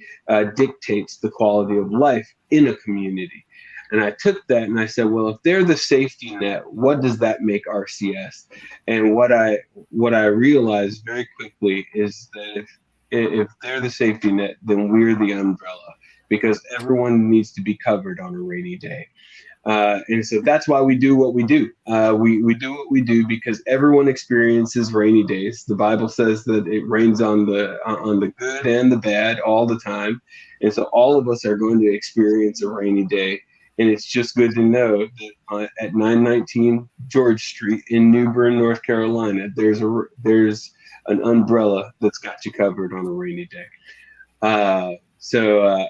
dictates the quality of life in a community. And I took that and I said, well, if they're the safety net, what does that make RCS? And what I realized very quickly is that if they're the safety net, then we're the umbrella, because everyone needs to be covered on a rainy day. And so that's why we do what we do. We do what we do because everyone experiences rainy days. The Bible says that it rains on the good and the bad all the time. And so all of us are going to experience a rainy day. And it's just good to know that at 919 George Street in New Bern, North Carolina, there's an umbrella that's got you covered on a rainy day. So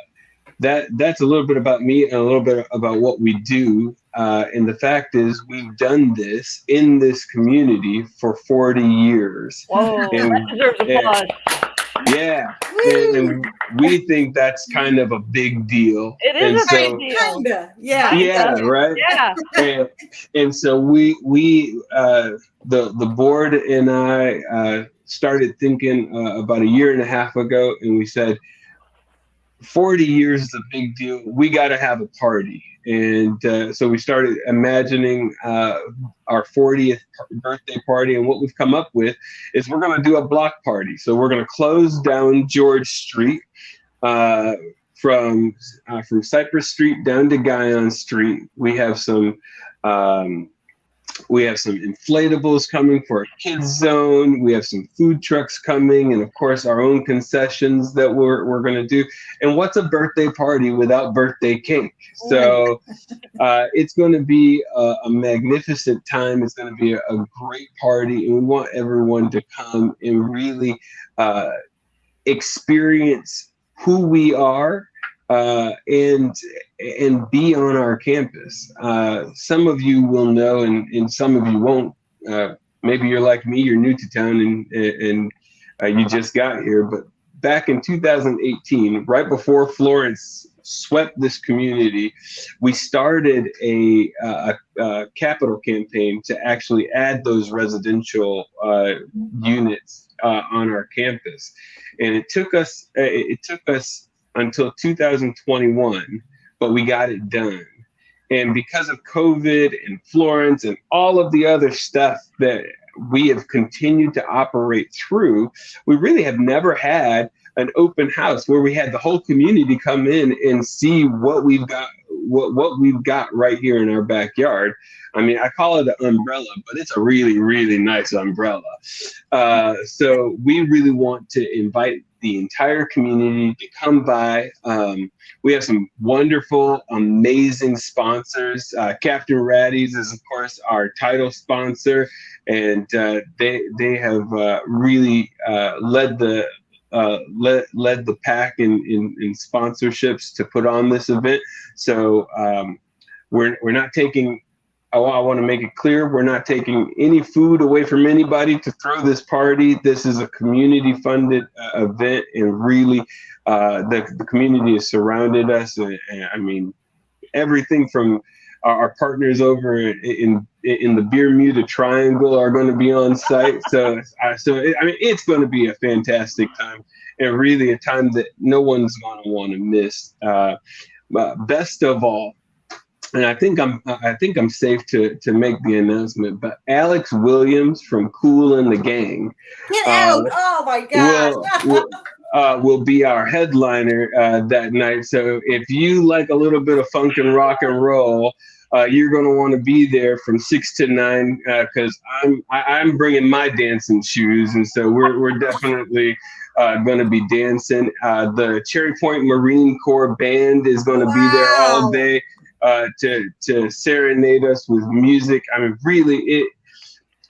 that's a little bit about me and a little bit about what we do. And the fact is, we've done this in this community for 40 years. Whoa, And, that deserves applause. yeah. And we think that's kind of a big deal. It And is a so, big deal. Kinda, yeah. yeah, right. Yeah. And so the board and I started thinking about a year and a half ago, and we said 40 years is a big deal. We got to have a party. And so we started imagining our 40th birthday party. And what we've come up with is we're going to do a block party. So we're going to close down George Street from Cypress Street down to Guyon Street. We have some inflatables coming for a kids zone. We have some food trucks coming, and of course our own concessions that we're going to do. And what's a birthday party without birthday cake? So it's going to be a magnificent time. It's going to be a great party, and we want everyone to come and really experience who we are and be on our campus. Some of you will know, and some of you won't. Maybe you're like me, you're new to town and you just got here. But back in 2018, right before Florence swept this community, we started a capital campaign to actually add those residential units on our campus. And it took us until 2021, but we got it done. And because of COVID and Florence and all of the other stuff that we have continued to operate through, we really have never had an open house where we had the whole community come in and see what we've got, what we've got right here in our backyard. I mean, I call it an umbrella, but it's a really, really nice umbrella. So we really want to invite the entire community to come by. We have some wonderful, amazing sponsors. Captain Raddy's is, of course, our title sponsor, and they have really led the pack in sponsorships to put on this event. So we're not taking. I want to make it clear, we're not taking any food away from anybody to throw this party. This is a community-funded event, and really, the community has surrounded us. And I mean, everything from our partners over in the Bermuda Triangle are going to be on site. So it's going to be a fantastic time, and really a time that no one's going to want to miss. Best of all. And I think I'm safe to make the announcement, but Alex Williams from Kool and the Gang Get out! Oh my gosh! will be our headliner that night. So if you like a little bit of funk and rock and roll, you're going to want to be there from 6 to 9 because I'm bringing my dancing shoes, and so we're definitely going to be dancing. The Cherry Point Marine Corps Band is going to be there all day. To serenade us with music. I mean, really,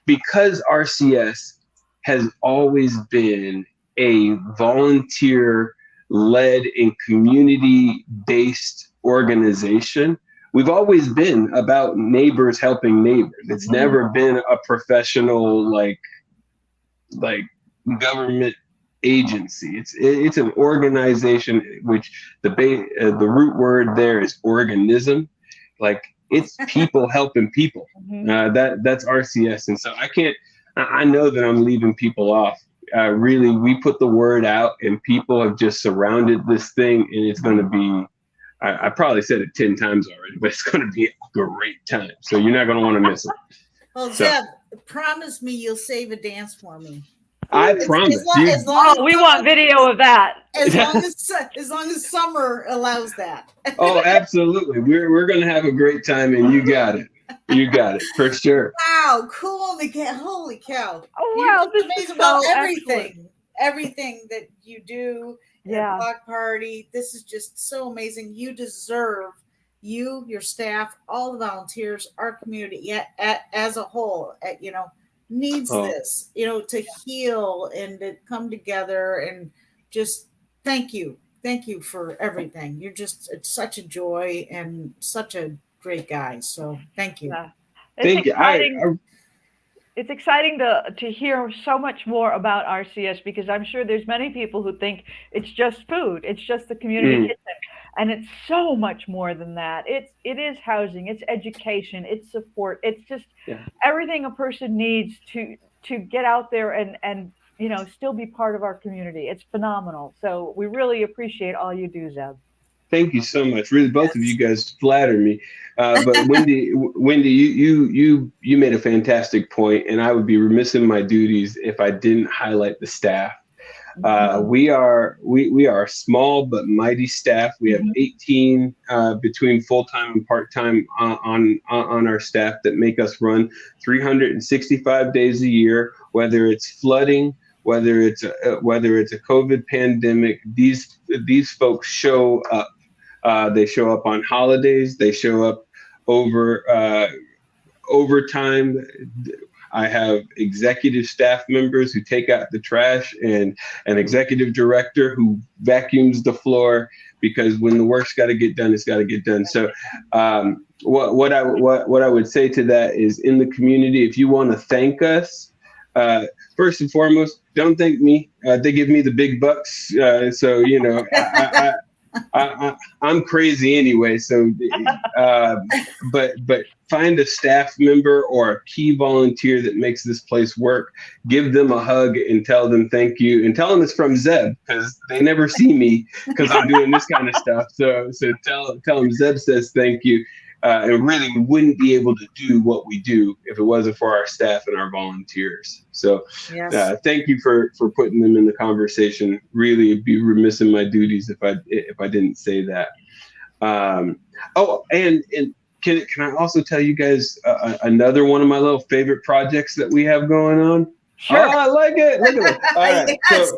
because RCS has always been a volunteer-led and community-based organization. We've always been about neighbors helping neighbors. It's never been a professional like government agency. It's an organization, which the root word there is organism. Like, it's people helping people. That's RCS. And so I know that I'm leaving people off. Really, we put the word out, and people have just surrounded this thing, and it's going to be, I probably said it 10 times already, but it's going to be a great time. So you're not going to want to miss it. Well, Zeb, promise me you'll save a dance for me. I promise. We want video of that. As long as summer allows that. Oh, absolutely. We're going to have a great time, and you got it. You got it for sure. Wow, cool. Holy cow. Oh, wow. This is so everything. excellent. Everything that you do. Yeah. Block party. This is just so amazing. You deserve, your staff, all the volunteers, our community, as a whole, needs this, to heal and to come together, and just thank you for everything. It's such a joy and such a great guy. So thank you. Yeah. Thank you. It's exciting to hear so much more about RCS, because I'm sure there's many people who think it's just food, it's just the community kitchen, and it's so much more than that. It is housing, it's education, it's support, it's just everything a person needs to get out there and still be part of our community. It's phenomenal. So we really appreciate all you do, Zeb. Thank you so much. Really, both of you guys flatter me. But Wendy, you made a fantastic point, and I would be remiss in my duties if I didn't highlight the staff. We are a small but mighty staff. We have 18 between full-time and part-time on our staff that make us run 365 days a year, whether it's flooding, whether it's a COVID pandemic. These folks show up. They show up on holidays. They show up over overtime. I have executive staff members who take out the trash, and an executive director who vacuums the floor, because when the work's got to get done, it's got to get done. So what I would say to that is, in the community, if you want to thank us, first and foremost, don't thank me. They give me the big bucks. So, I'm crazy anyway. So, but find a staff member or a key volunteer that makes this place work. Give them a hug and tell them thank you, and tell them it's from Zeb, because they never see me because I'm doing this kind of stuff. So tell them Zeb says thank you. And really, we wouldn't be able to do what we do if it wasn't for our staff and our volunteers. So thank you for putting them in the conversation. Really, it'd be remiss in my duties if I didn't say that. And can I also tell you guys another one of my little favorite projects that we have going on? Sure. Oh, I like it. Look at it. All right. Yes.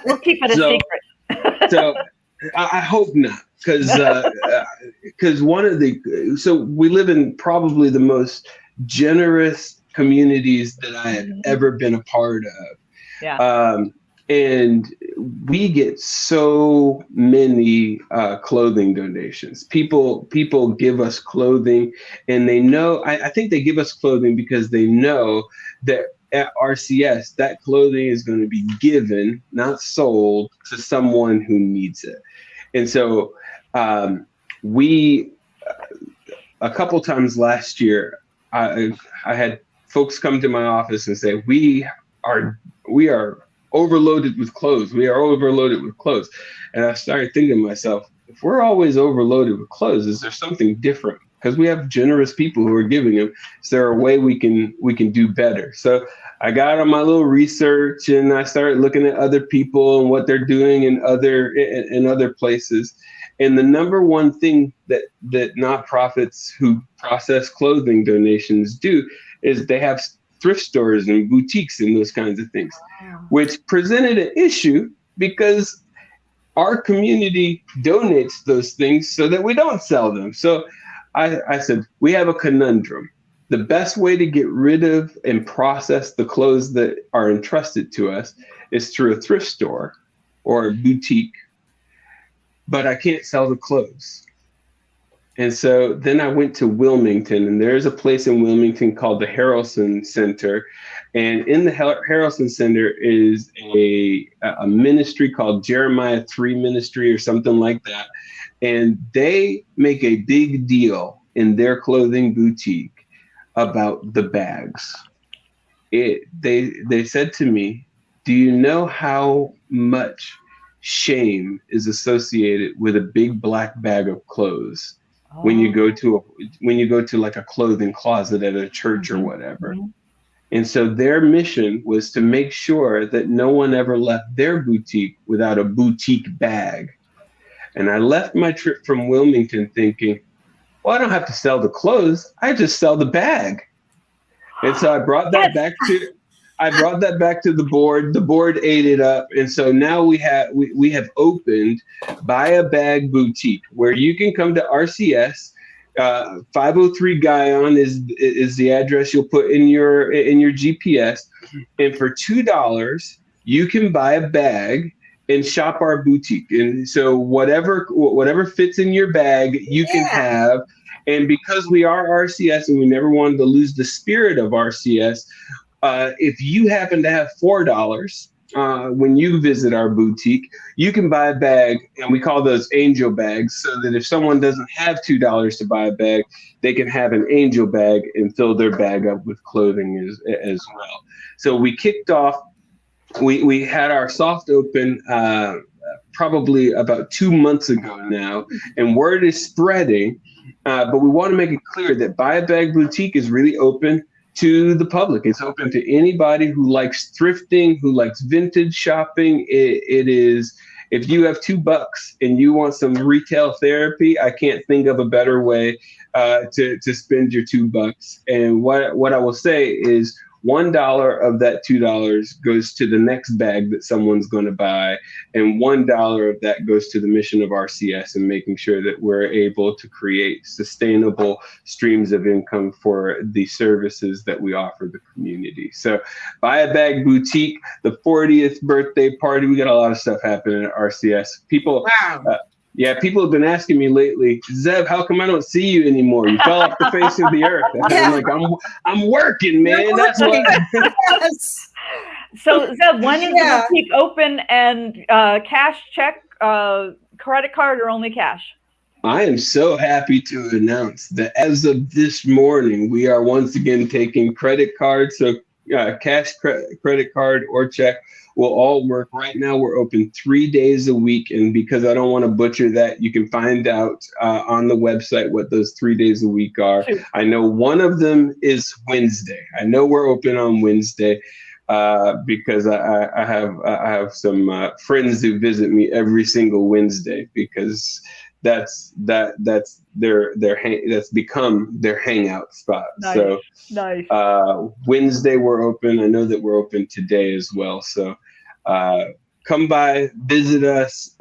We'll keep it a secret. So I hope not. Because we live in probably the most generous communities that I have ever been a part of. Yeah. And we get so many clothing donations. People give us clothing, and they know, I think they give us clothing because they know that at RCS, that clothing is going to be given, not sold, to someone who needs it. And so we, a couple times last year, I had folks come to my office and say, we are overloaded with clothes. We are overloaded with clothes. And I started thinking to myself, if we're always overloaded with clothes, is there something different? Because we have generous people who are giving them. Is there a way we can do better? So I got on my little research, and I started looking at other people and what they're doing in other places. And the number one thing that nonprofits who process clothing donations do is they have thrift stores and boutiques and those kinds of things, which presented an issue because our community donates those things so that we don't sell them. So I said, we have a conundrum. The best way to get rid of and process the clothes that are entrusted to us is through a thrift store or a boutique, but I can't sell the clothes. And so then I went to Wilmington, and there's a place in Wilmington called the Harrelson Center. And in the Harrelson Center is a ministry called Jeremiah 3 Ministry or something like that. And they make a big deal in their clothing boutique about the bags. They said to me, do you know how much shame is associated with a big black bag of clothes when you go to like a clothing closet at a church or whatever? And so their mission was to make sure that no one ever left their boutique without a boutique bag. And I left my trip from Wilmington thinking, well, I don't have to sell the clothes. I just sell the bag. And so I brought that back to the board. The board ate it up. And so now we have opened Buy a Bag Boutique, where you can come to RCS. 503 Guyon is the address you'll put in your GPS. And for $2, you can buy a bag and shop our boutique. And so whatever fits in your bag, you can have. And because we are RCS and we never wanted to lose the spirit of RCS, if you happen to have $4 when you visit our boutique, you can buy a bag, and we call those angel bags, so that if someone doesn't have $2 to buy a bag, they can have an angel bag and fill their bag up with clothing as well. So we kicked off, we had our soft open probably about 2 months ago now, and word is spreading, but we want to make it clear that Buy a Bag Boutique is really open to the public. It's open to anybody who likes thrifting, who likes vintage shopping. It is, if you have $2 and you want some retail therapy, I can't think of a better way to spend your $2. And what I will say is $1 of that $2 goes to the next bag that someone's going to buy, and $1 of that goes to the mission of RCS and making sure that we're able to create sustainable streams of income for the services that we offer the community. So Buy a Bag Boutique, the 40th birthday party. We got a lot of stuff happening at RCS. People, Wow. People have been asking me lately, Zeb, how come I don't see you anymore? You fell off the face of the earth. And I'm like, I'm working, man. You're That's working. why. Yes. So Zeb, when is the boutique open, and cash, check, credit card, or only cash? I am so happy to announce that as of this morning, we are once again taking credit cards. So cash, credit card, or check will all work. Right now, we're open 3 days a week. And because I don't want to butcher that, you can find out on the website what those 3 days a week are. I know one of them is Wednesday. I know we're open on Wednesday because I have some friends who visit me every single Wednesday, because that's become their hangout spot. Nice. So Nice. Wednesday we're open. I know that we're open today as well. So come by, visit us,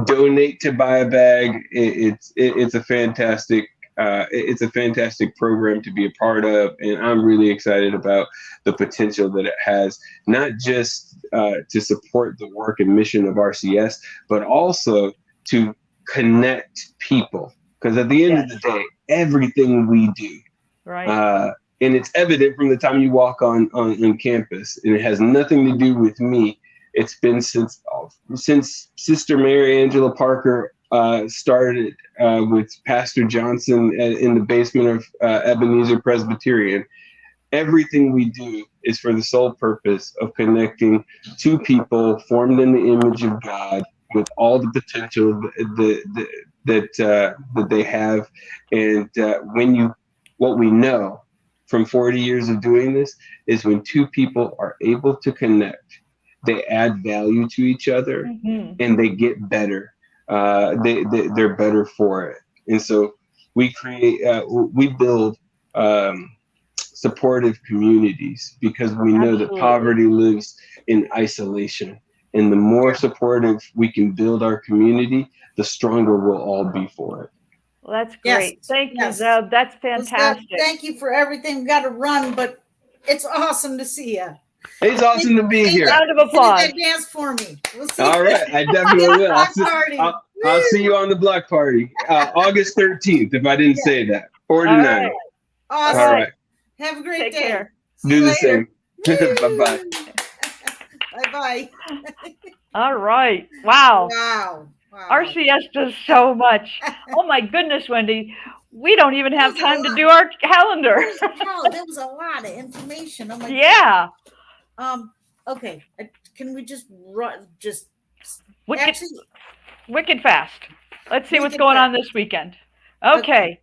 donate to Buy a Bag. It's a fantastic program to be a part of, and I'm really excited about the potential that it has, not just to support the work and mission of RCS, but also to connect people. Because at the end of the day, everything we do, right, and it's evident from the time you walk on campus, and it has nothing to do with me. It's been since Sister Mary Angela Parker started with Pastor Johnson in the basement of Ebenezer Presbyterian. Everything we do is for the sole purpose of connecting two people formed in the image of God with all the potential that they have. And what we know from 40 years of doing this is when two people are able to connect, they add value to each other, and they get better. They're better for it. And so we build supportive communities, because we know that poverty lives in isolation. And the more supportive we can build our community, the stronger we'll all be for it. Well, that's great. Yes. Thank you, Zeb. That's fantastic. Well, thank you for everything. We got to run, but it's awesome to see you. It's awesome to be here. Round of applause. Dance for me. We'll see. All right, I definitely will. I'll see you on the block party, August 13th, if I didn't say that. 49. Right. Awesome. All right. Have a great Take day. care. Do the same. Bye-bye. Bye-bye. All right. Wow. Wow. RCS does so much. Oh my goodness, Wendy. We don't even have time to do our calendar. There was a lot of information. Oh my yeah. God. Okay. Can we just run? Wicked fast. Let's see what's going on this weekend. Okay.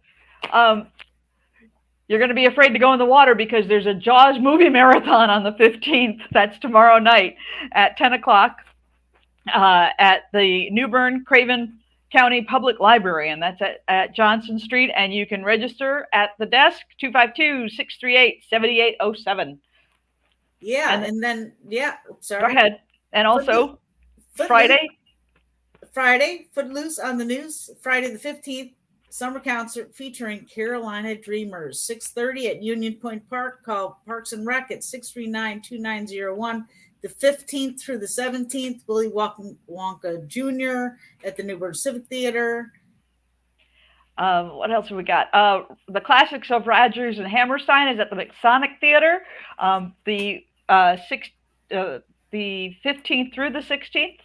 You're going to be afraid to go in the water because there's a Jaws movie marathon on the 15th. That's tomorrow night at 10 o'clock at the New Bern Craven County Public Library, and that's at Johnson Street. And you can register at the desk, 252-638-7807. Yeah, and then sorry. Go ahead. And also Friday, Footloose on the news. Friday the 15th, summer concert featuring Carolina Dreamers, 6:30 at Union Point Park. Call Parks and Rec at 639-2901. The 15th through the 17th, Willy Wonka Jr. at the New Bern Civic Theater. What else have we got? The Classics of Rogers and Hammerstein is at the Masonic Theater. The 15th through the 16th,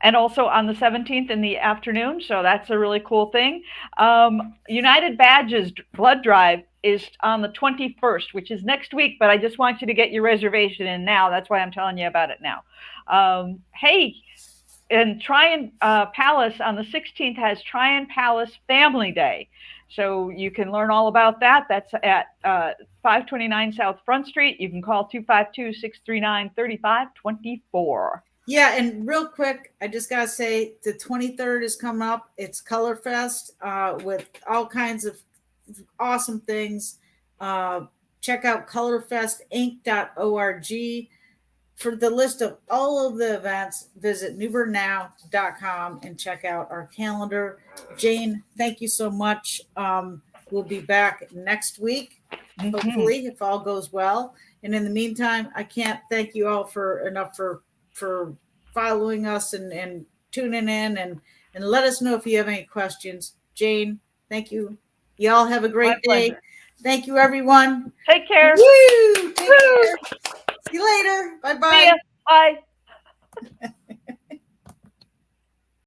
and also on the 17th in the afternoon. So that's a really cool thing. United Badges Blood Drive is on the 21st, which is next week, but I just want you to get your reservation in now. That's why I'm telling you about it now. Hey, and Tryon Palace on the 16th has Tryon Palace Family Day. So you can learn all about that. That's at 529 South Front Street. You can call 252-639-3524. Yeah, and real quick, I just got to say the 23rd is coming up. It's Color Fest with all kinds of awesome things. Check out colorfestinc.org. For the list of all of the events, visit newbernnow.com and check out our calendar. Jane, thank you so much. We'll be back next week, hopefully, if all goes well. And in the meantime, I can't thank you all enough for following us and tuning in and let us know if you have any questions. Jane, thank you. Y'all have a great day. Thank you, everyone. Take care. Woo! Take care. See you later. Bye-bye. Bye.